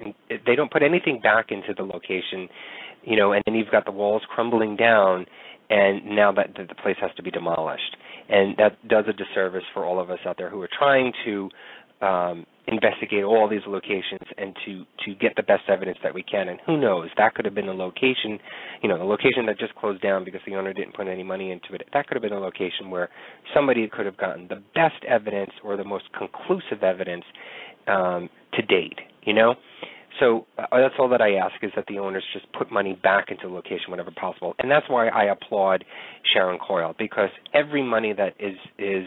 They don't put anything back into the location, and then you've got the walls crumbling down, and now that the place has to be demolished. And that does a disservice for all of us out there who are trying to investigate all these locations and to get the best evidence that we can. And who knows, that could have been a location, the location that just closed down because the owner didn't put any money into it. That could have been a location where somebody could have gotten the best evidence or the most conclusive evidence to date, So that's all that I ask, is that the owners just put money back into the location whenever possible. And that's why I applaud Sharon Coyle, because every money that is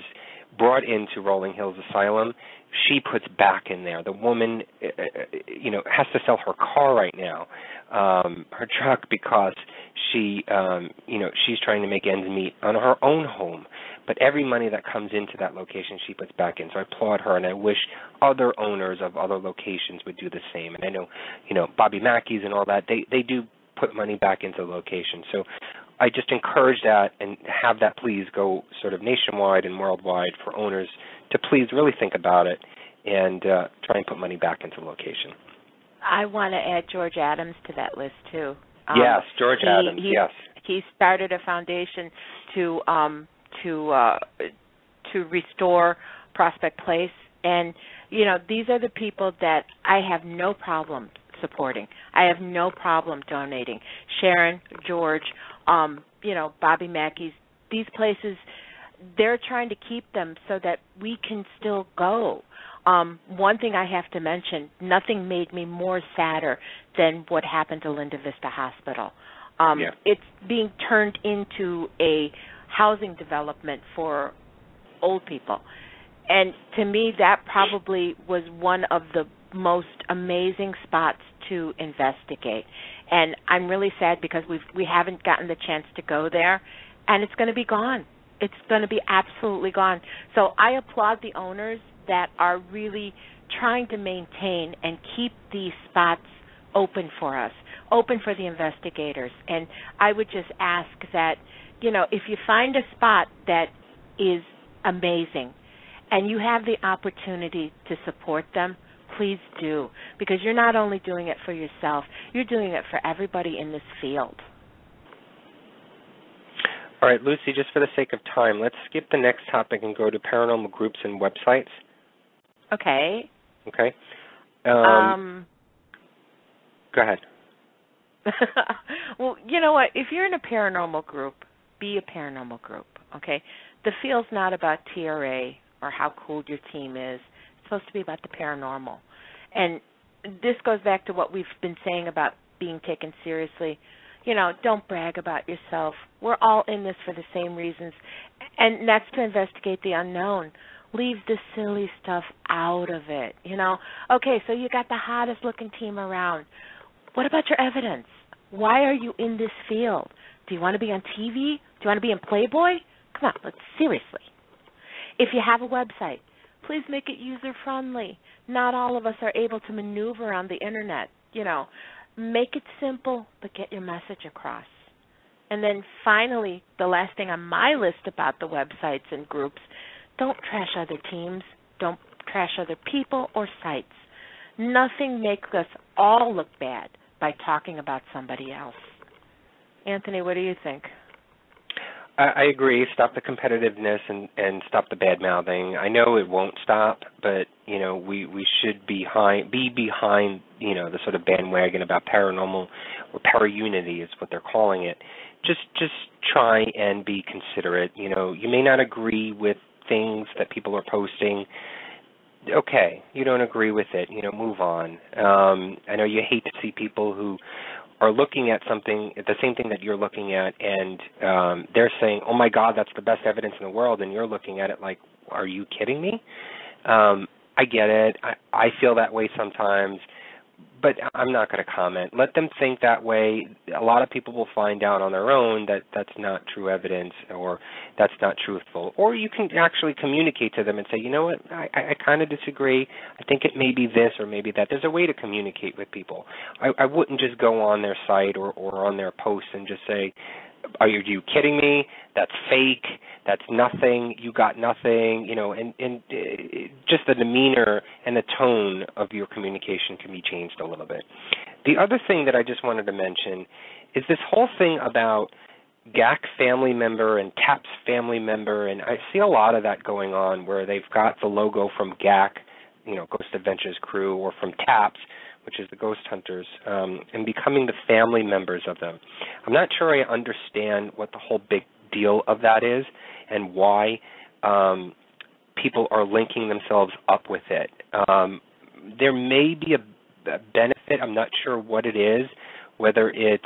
brought into Rolling Hills Asylum, she puts back in there. The woman, has to sell her car right now, her truck, because she's trying to make ends meet on her own home. But every money that comes into that location, she puts back in. So I applaud her, and I wish other owners of other locations would do the same. And I know, Bobby Mackey's and all that, they do put money back into the location. So I just encourage that and have that please go sort of nationwide and worldwide for owners to please really think about it and try and put money back into the location. I want to add George Adams to that list too. Yes, George Adams. Yes, he started a foundation to restore Prospect Place, and these are the people that I have no problem supporting. I have no problem donating. Sharon, George, Bobby Mackey's, these places, they're trying to keep them so that we can still go. One thing I have to mention, nothing made me more sadder than what happened to Linda Vista Hospital. It's being turned into a housing development for old people. And to me, that probably was one of the most amazing spots to investigate. And I'm really sad because we haven't gotten the chance to go there, and it's going to be gone. It's going to be absolutely gone. So I applaud the owners that are really trying to maintain and keep these spots open for us, open for the investigators. And I would just ask that, if you find a spot that is amazing and you have the opportunity to support them, please do, because you're not only doing it for yourself, you're doing it for everybody in this field. All right, Lucy, just for the sake of time, let's skip the next topic and go to paranormal groups and websites. Okay. Okay. Go ahead. Well, you know what? If you're in a paranormal group, be a paranormal group, okay? The field's not about TRA or how cool your team is. It's supposed to be about the paranormal. And this goes back to what we've been saying about being taken seriously. Don't brag about yourself. We're all in this for the same reasons, and that's to investigate the unknown. Leave the silly stuff out of it, Okay, so you got the hottest-looking team around. What about your evidence? Why are you in this field? Do you want to be on TV? Do you want to be in Playboy? Come on, seriously. If you have a website, please make it user-friendly. Not all of us are able to maneuver on the Internet, Make it simple, but get your message across. And then finally, the last thing on my list about the websites and groups, don't trash other teams. Don't trash other people or sites. Nothing makes us all look bad by talking about somebody else. Anthony, what do you think? I agree. Stop the competitiveness and stop the bad-mouthing. I know it won't stop, but, we should be behind, the sort of bandwagon about paranormal or para-unity is what they're calling it. Just try and be considerate. You may not agree with things that people are posting. Okay, you don't agree with it, move on. I know you hate to see people who are looking at something, the same thing that you're looking at, and they're saying, oh my God, that's the best evidence in the world, and you're looking at it like, are you kidding me? I get it. I feel that way sometimes, but I'm not going to comment. Let them think that way. A lot of people will find out on their own that that's not true evidence or that's not truthful. Or you can actually communicate to them and say, you know what, I kind of disagree. I think it may be this or maybe that. There's a way to communicate with people. I wouldn't just go on their site or on their post and just say, are you kidding me? That's fake. That's nothing. You got nothing. And just the demeanor and the tone of your communication can be changed a little bit. The other thing that I just wanted to mention is this whole thing about GAC family member and TAPS family member, and I see a lot of that going on where they've got the logo from GAC, Ghost Adventures Crew, or from TAPS, which is the Ghost Hunters, and becoming the family members of them. I'm not sure I understand what the whole big deal of that is and why people are linking themselves up with it. There may be a benefit. I'm not sure what it is, whether it's,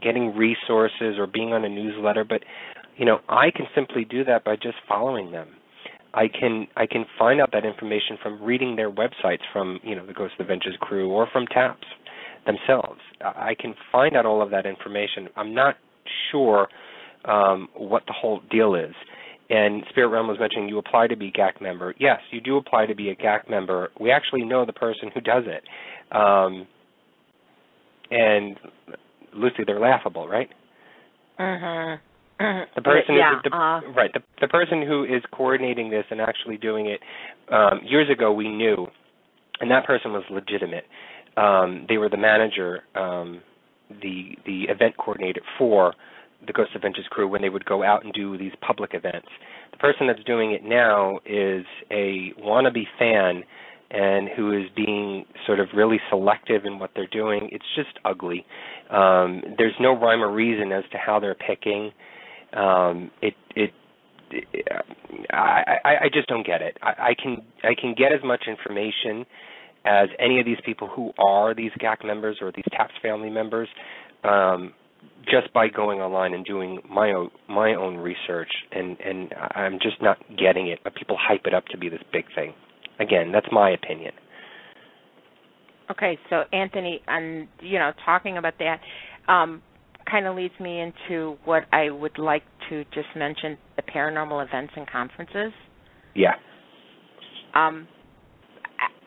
getting resources or being on a newsletter, but, I can simply do that by just following them. I can find out that information from reading their websites from, the Ghost Adventures Crew or from TAPS themselves. I can find out all of that information. I'm not sure what the whole deal is. And Spirit Realm was mentioning you apply to be a GAC member. Yes, you do apply to be a GAC member. We actually know the person who does it. And, Lucy, they're laughable, right? Mm-hmm. The person, the person who is coordinating this and actually doing it, years ago we knew, and that person was legitimate. They were the manager, the event coordinator for the Ghost Adventures Crew when they would go out and do these public events. The person that's doing it now is a wannabe fan and who is being sort of really selective in what they're doing. It's just ugly. There's no rhyme or reason as to how they're picking. I just don't get it. I can get as much information as any of these people who are these GAC members or these TAPS family members, just by going online and doing my own research, and I'm just not getting it. But people hype it up to be this big thing. Again, that's my opinion. Okay, so Anthony, talking about that, kind of leads me into what I would like to just mention, the paranormal events and conferences. Yeah.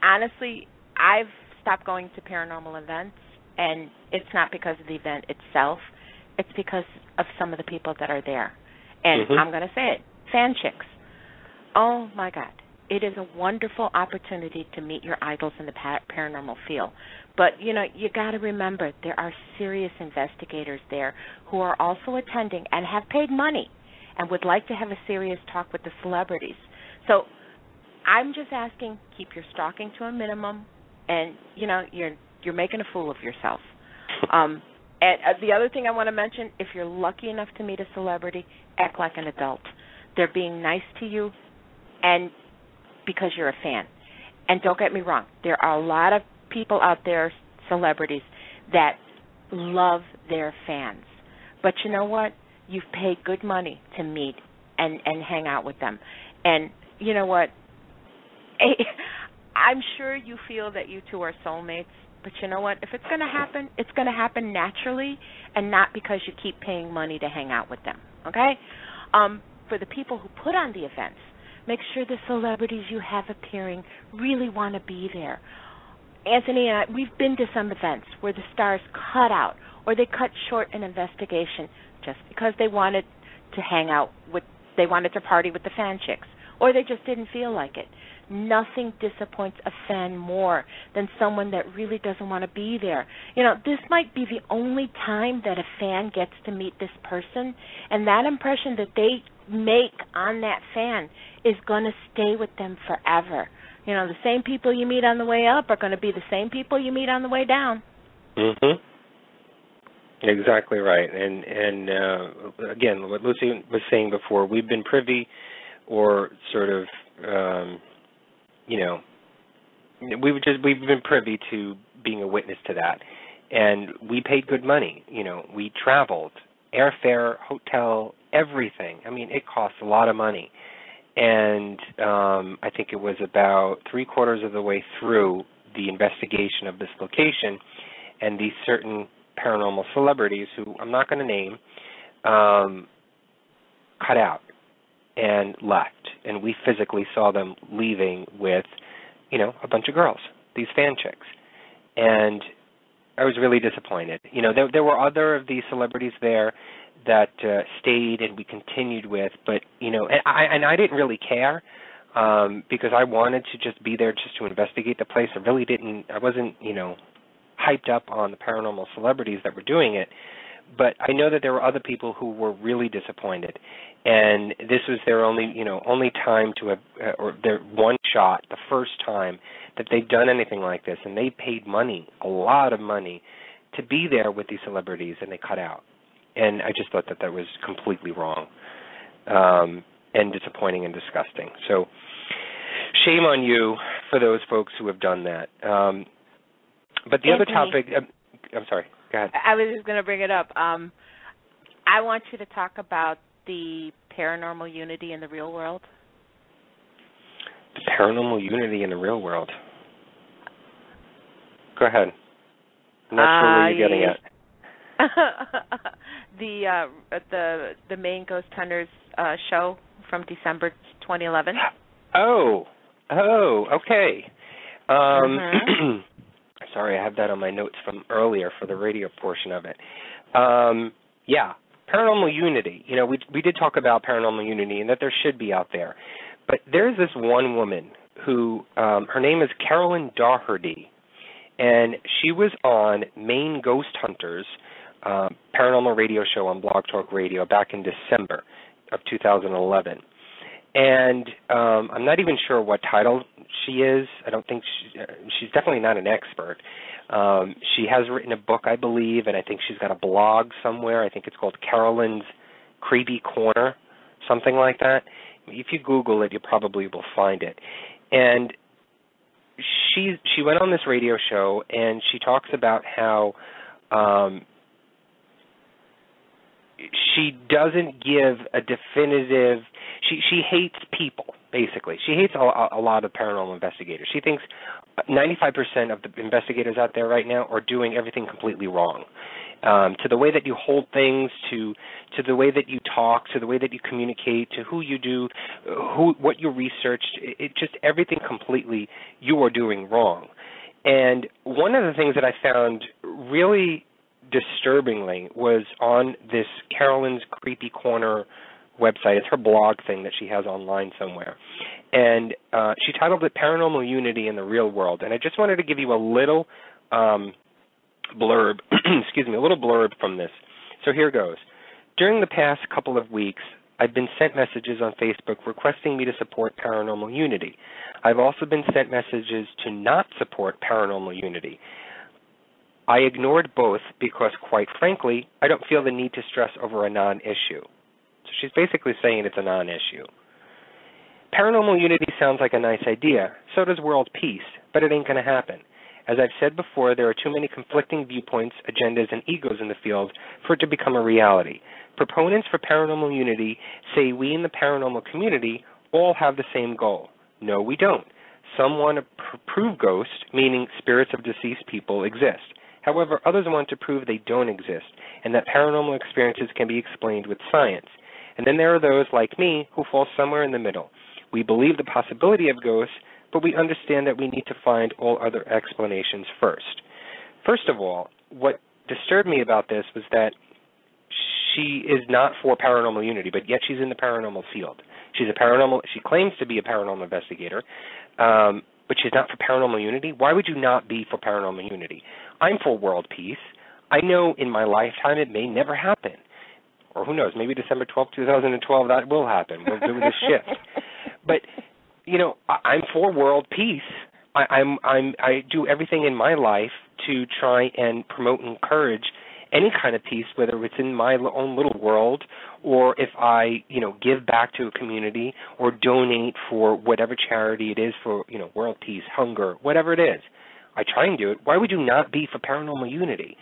Honestly, I've stopped going to paranormal events, and it's not because of the event itself. It's because of some of the people that are there. And I'm going to say it, fan chicks. Oh, my God. It is a wonderful opportunity to meet your idols in the paranormal field. But, you got to remember, there are serious investigators there who are also attending and have paid money and would like to have a serious talk with the celebrities. So I'm just asking, keep your stalking to a minimum, and, you're making a fool of yourself. And the other thing I want to mention, if you're lucky enough to meet a celebrity, act like an adult. They're being nice to you, and because you're a fan. And don't get me wrong, there are a lot of people out there, celebrities, that love their fans. But you know what? You've paid good money to meet and hang out with them. And you know what? I'm sure you feel that you two are soulmates, but you know what? If it's going to happen, it's going to happen naturally and not because you keep paying money to hang out with them, okay? For the people who put on the events, make sure the celebrities you have appearing really want to be there. Anthony and I, we've been to some events where the stars cut out or they cut short an investigation just because they wanted to they wanted to party with the fan chicks, or they just didn't feel like it. Nothing disappoints a fan more than someone that really doesn't want to be there. This might be the only time that a fan gets to meet this person, and that impression that they make on that fan is going to stay with them forever. The same people you meet on the way up are going to be the same people you meet on the way down. Mhm. Exactly right. And again, what Lucy was saying before, we've been privy, or sort of, we've been privy to being a witness to that, and we paid good money. We traveled, airfare, hotel, everything. I mean, it costs a lot of money. And I think it was about 3/4 of the way through the investigation of this location, and these certain paranormal celebrities, who I'm not going to name, cut out and left. And we physically saw them leaving with, a bunch of girls, these fan chicks. And I was really disappointed. There were other of these celebrities there that stayed and we continued with, but and I didn't really care because I wanted to just be there just to investigate the place. I wasn't hyped up on the paranormal celebrities that were doing it, but I know that there were other people who were really disappointed, and this was their only time to have, or their one shot, the first time that they've done anything like this, and they paid money, a lot of money, to be there with these celebrities, and they cut out. And I just thought that was completely wrong, and disappointing and disgusting. So shame on you for those folks who have done that. But the other topic, I'm sorry, go ahead. I was just going to bring it up. I want you to talk about the paranormal unity in the real world. The paranormal unity in the real world. Go ahead. I'm not sure where you're getting at. The main Ghost Hunters show from December 2011. Oh, okay. Sorry, I have that on my notes from earlier for the radio portion of it. Yeah, paranormal unity. We did talk about paranormal unity and that there should be out there. But there's this one woman who, her name is Carolyn Daugherty, and she was on Maine Ghost Hunters paranormal radio show on Blog Talk Radio back in December of 2011. And I'm not even sure what title she is. I don't think she's definitely not an expert. She has written a book, I believe, and I think she's got a blog somewhere. I think it's called Carolyn's Creepy Corner, something like that. If you Google it, you probably will find it. And she went on this radio show, and she talks about how she doesn't give a definitive. She hates people, basically. She hates a lot of paranormal investigators. She thinks 95% of the investigators out there right now are doing everything completely wrong. To the way that you hold things, to the way that you talk, to the way that you communicate, to who you do, what you researched. It just everything completely you are doing wrong. And one of the things that I found really disturbingly was on this Carolyn's Creepy Corner website. It's her blog thing that she has online somewhere. And she titled it Paranormal Unity in the Real World. And I just wanted to give you a little blurb, a little blurb from this. So here goes. During the past couple of weeks, I've been sent messages on Facebook requesting me to support Paranormal Unity. I've also been sent messages to not support Paranormal Unity. I ignored both because, quite frankly, I don't feel the need to stress over a non-issue. So she's basically saying it's a non-issue. Paranormal unity sounds like a nice idea. So does world peace, but it ain't going to happen. As I've said before, there are too many conflicting viewpoints, agendas, and egos in the field for it to become a reality. Proponents for paranormal unity say we in the paranormal community all have the same goal. No, we don't. Some want to prove ghosts, meaning spirits of deceased people, exist. However, others want to prove they don't exist and that paranormal experiences can be explained with science. And then there are those like me who fall somewhere in the middle. We believe the possibility of ghosts, but we understand that we need to find all other explanations first. First of all, what disturbed me about this was that she is not for paranormal unity, but yet she's in the paranormal field. She claims to be a paranormal investigator, but she's not for paranormal unity. Why would you not be for paranormal unity? I'm for world peace. I know in my lifetime it may never happen. Or who knows, maybe December 12th, 2012, that will happen. We'll do this shift. But, I'm for world peace. I do everything in my life to try and promote and encourage any kind of peace, whether it's in my own little world or if I, give back to a community or donate for whatever charity it is for, world peace, hunger, whatever it is. I try and do it. Why would you not be for paranormal unity?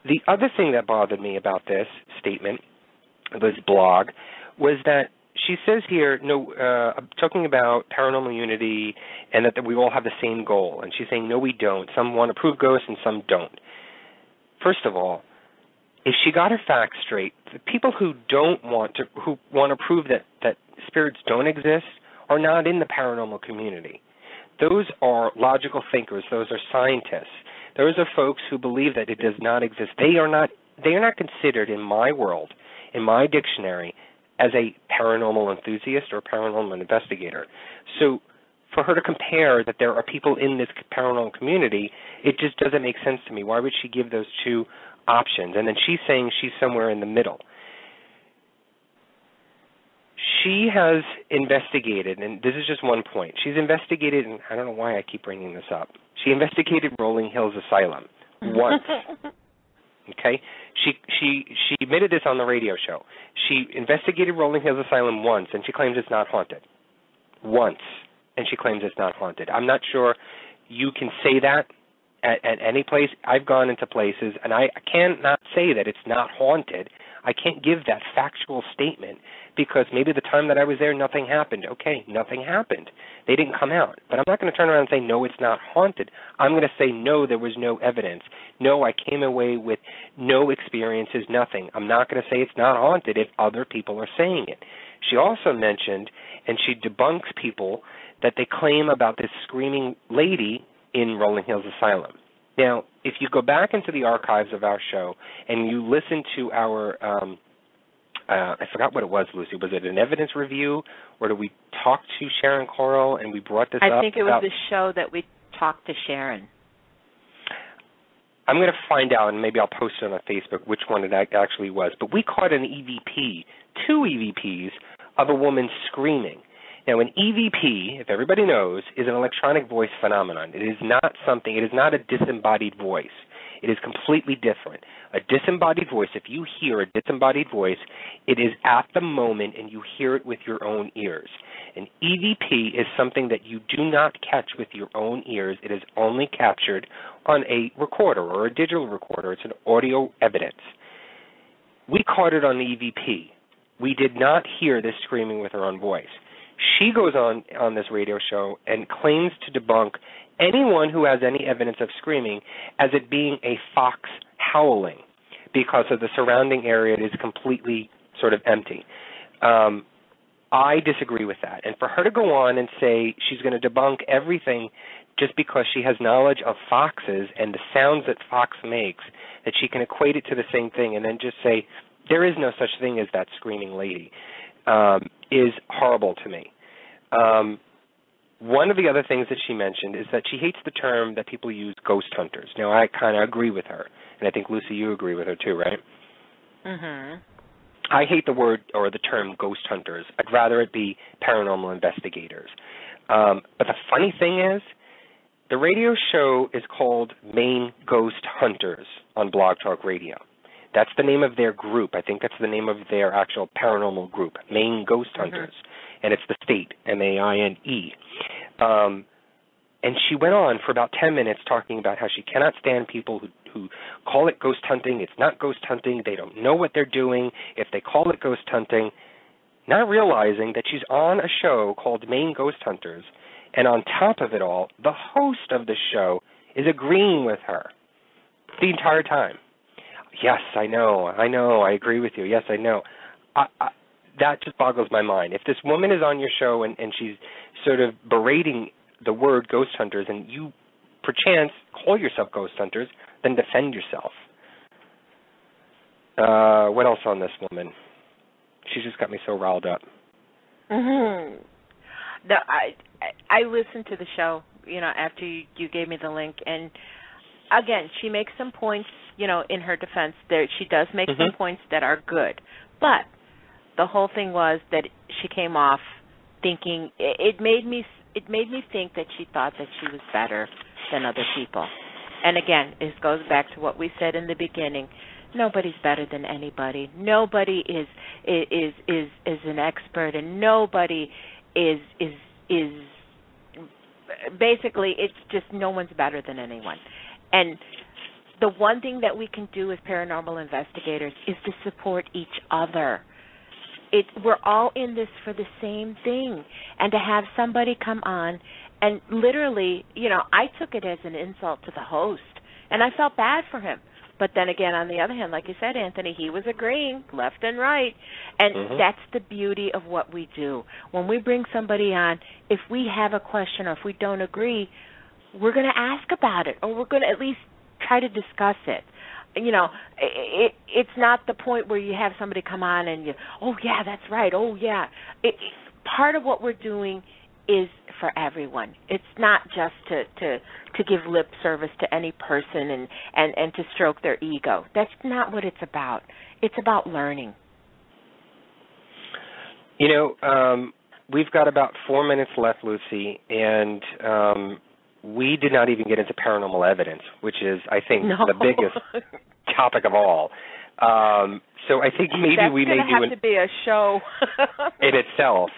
The other thing that bothered me about this statement, this blog, was that she says here, talking about paranormal unity and that we all have the same goal. And she's saying, no, we don't. Some want to prove ghosts and some don't. First of all, if she got her facts straight, the people who want to prove that spirits don't exist are not in the paranormal community. Those are logical thinkers. Those are scientists. Those are folks who believe that it does not exist. They are not considered in my world, in my dictionary, as a paranormal enthusiast or paranormal investigator. So for her to compare that there are people in this paranormal community, it just doesn't make sense to me. Why would she give those two options? And then she's saying she's somewhere in the middle. She has investigated, and this is just one point. She's investigated, and I don't know why I keep bringing this up. She investigated Rolling Hills Asylum once. Okay? She admitted this on the radio show. She investigated Rolling Hills Asylum once, and she claims it's not haunted. Once, and she claims it's not haunted. I'm not sure you can say that at any place. I've gone into places, and I cannot say that it's not haunted. I can't give that factual statement because maybe the time that I was there, nothing happened. Okay, nothing happened. They didn't come out. But I'm not going to turn around and say, no, it's not haunted. I'm going to say, no, there was no evidence. No, I came away with no experiences, nothing. I'm not going to say it's not haunted if other people are saying it. She also mentioned, and she debunks people, that they claim about this screaming lady in Rolling Hills Asylum. Now, if you go back into the archives of our show and you listen to our, I forgot what it was, Lucy. Was it an evidence review, or did we talk to Sharon Coral and we brought this up? I think it was the show that we talked to Sharon. I'm going to find out, and maybe I'll post it on Facebook which one it actually was. But we caught an EVP, 2 EVPs, of a woman screaming. Now, an EVP, if everybody knows, is an electronic voice phenomenon. It is not a disembodied voice. It is completely different. A disembodied voice, if you hear a disembodied voice, it is at the moment and you hear it with your own ears. An EVP is something that you do not catch with your own ears. It is only captured on a recorder or a digital recorder. It's an audio evidence. We caught it on the EVP. We did not hear this screaming with her own voice. She goes on this radio show and claims to debunk anyone who has any evidence of screaming as it being a fox howling because of the surrounding area. It is completely sort of empty. I disagree with that. And for her to go on and say she's going to debunk everything just because she has knowledge of foxes and the sounds that fox makes, that she can equate it to the same thing and then just say there is no such thing as that screaming lady, is horrible to me. One of the other things that she mentioned is that she hates the term that people use, ghost hunters. Now, I kind of agree with her, and I think, Lucy, you agree with her too, right? Mm-hmm. I hate the word or the term ghost hunters. I'd rather it be paranormal investigators. But the funny thing is, the radio show is called Maine Ghost Hunters on Blog Talk Radio. That's the name of their group. I think that's the name of their actual paranormal group, Maine Ghost Hunters. And it's the state, M-A-I-N-E. And she went on for about 10 minutes talking about how she cannot stand people who call it ghost hunting. It's not ghost hunting. They don't know what they're doing if they call it ghost hunting, not realizing that she's on a show called Maine Ghost Hunters, and on top of it all, the host of the show is agreeing with her the entire time. Yes, I know, I agree with you. Yes, I know. That just boggles my mind. If this woman is on your show and she's sort of berating the word ghost hunters and you perchance call yourself ghost hunters, then defend yourself. What else on this woman? She just got me so riled up. Mm-hmm. I listened to the show, after you gave me the link, and again, she makes some points, in her defense. There, she does make some points that are good, but the whole thing was that she came off thinking it made me think that she thought that she was better than other people. And again, it goes back to what we said in the beginning. Nobody's better than anybody. Nobody is an expert, and nobody is basically, it's just no one's better than anyone. And the one thing that we can do as paranormal investigators is to support each other. We're all in this for the same thing. And to have somebody come on and literally, I took it as an insult to the host, and I felt bad for him. But then again, on the other hand, like you said, Anthony, he was agreeing left and right. And that's the beauty of what we do. When we bring somebody on, if we have a question or if we don't agree, we're going to ask about it, or we're going to at least try to discuss it. It's not the point where you have somebody come on and oh, yeah, that's right, oh, yeah. Part of what we're doing is for everyone. It's not just to give lip service to any person and to stroke their ego. That's not what it's about. It's about learning. We've got about 4 minutes left, Lucy, and we did not even get into paranormal evidence, which is, I think, the biggest topic of all. So I think maybe we may do That's going to have to be a show in itself.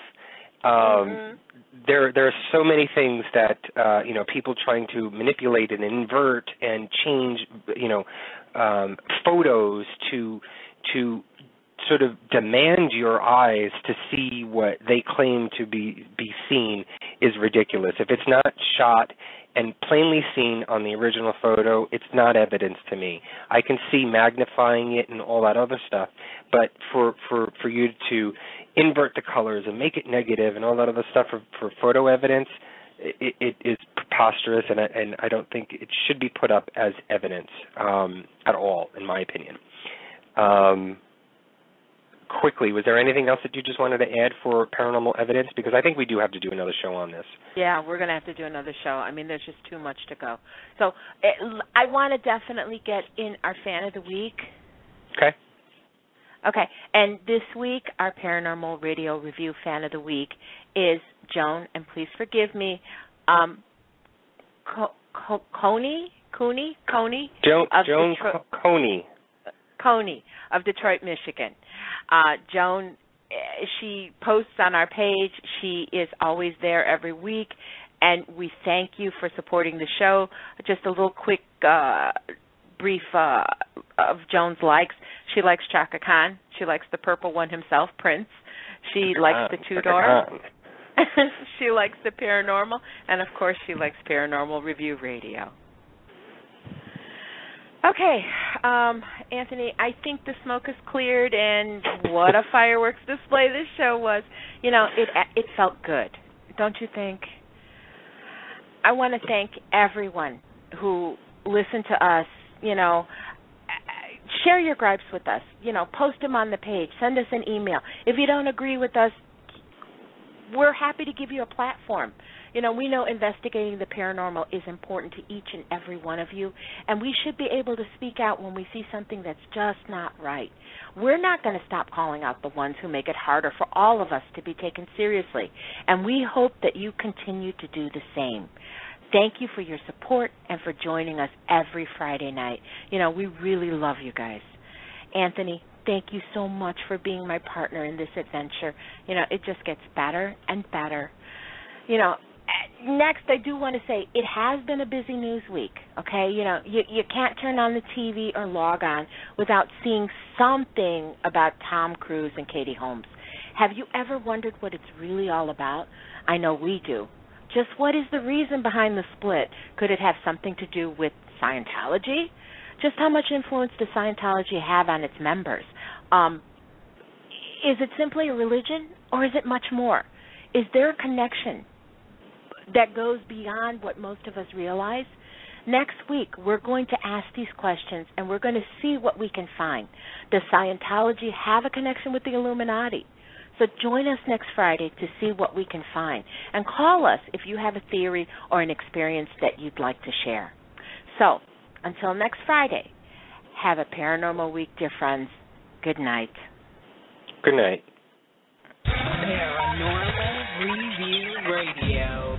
There are so many things that people trying to manipulate and invert and change photos to sort of demand your eyes to see what they claim to be seen is ridiculous. If it's not shot and plainly seen on the original photo, it's not evidence to me. I can see magnifying it and all that other stuff, but for you to invert the colors and make it negative and all that other stuff for photo evidence, it is preposterous, and I don't think it should be put up as evidence at all, in my opinion. Quickly, was there anything else that you just wanted to add for paranormal evidence? Because I think we do have to do another show on this. Yeah, we're going to have to do another show. I mean, there's just too much to go. So I want to definitely get in our Fan of the Week. Okay. Okay, and this week, our Paranormal Radio Review Fan of the Week is Joan, and please forgive me, Coney? Joan Coney. Coney of Detroit, Michigan. Joan, she posts on our page. She is always there every week, and we thank you for supporting the show. Just a little quick brief of Joan's likes. She likes Chaka Khan. She likes the purple one himself, Prince. She likes the two-door. She likes the paranormal, and of course she likes Paranormal Review Radio. Okay, Anthony, I think the smoke is cleared, and what a fireworks display this show was. It felt good, don't you think? I want to thank everyone who listened to us. Share your gripes with us. Post them on the page. Send us an email. If you don't agree with us, we're happy to give you a platform. We know investigating the paranormal is important to each and every one of you, and we should be able to speak out when we see something that's just not right. We're not going to stop calling out the ones who make it harder for all of us to be taken seriously, and we hope that you continue to do the same. Thank you for your support and for joining us every Friday night. We really love you guys. Anthony, thank you so much for being my partner in this adventure. It just gets better and better. Next, I do want to say it has been a busy news week, okay? You can't turn on the TV or log on without seeing something about Tom Cruise and Katie Holmes. Have you ever wondered what it's really all about? I know we do. Just what is the reason behind the split? Could it have something to do with Scientology? Just how much influence does Scientology have on its members? Is it simply a religion, or is it much more? Is there a connection that goes beyond what most of us realize? Next week, we're going to ask these questions, and we're going to see what we can find. Does Scientology have a connection with the Illuminati? So join us next Friday to see what we can find. And call us if you have a theory or an experience that you'd like to share. So, until next Friday, have a paranormal week, dear friends. Good night. Good night. Paranormal Review Radio.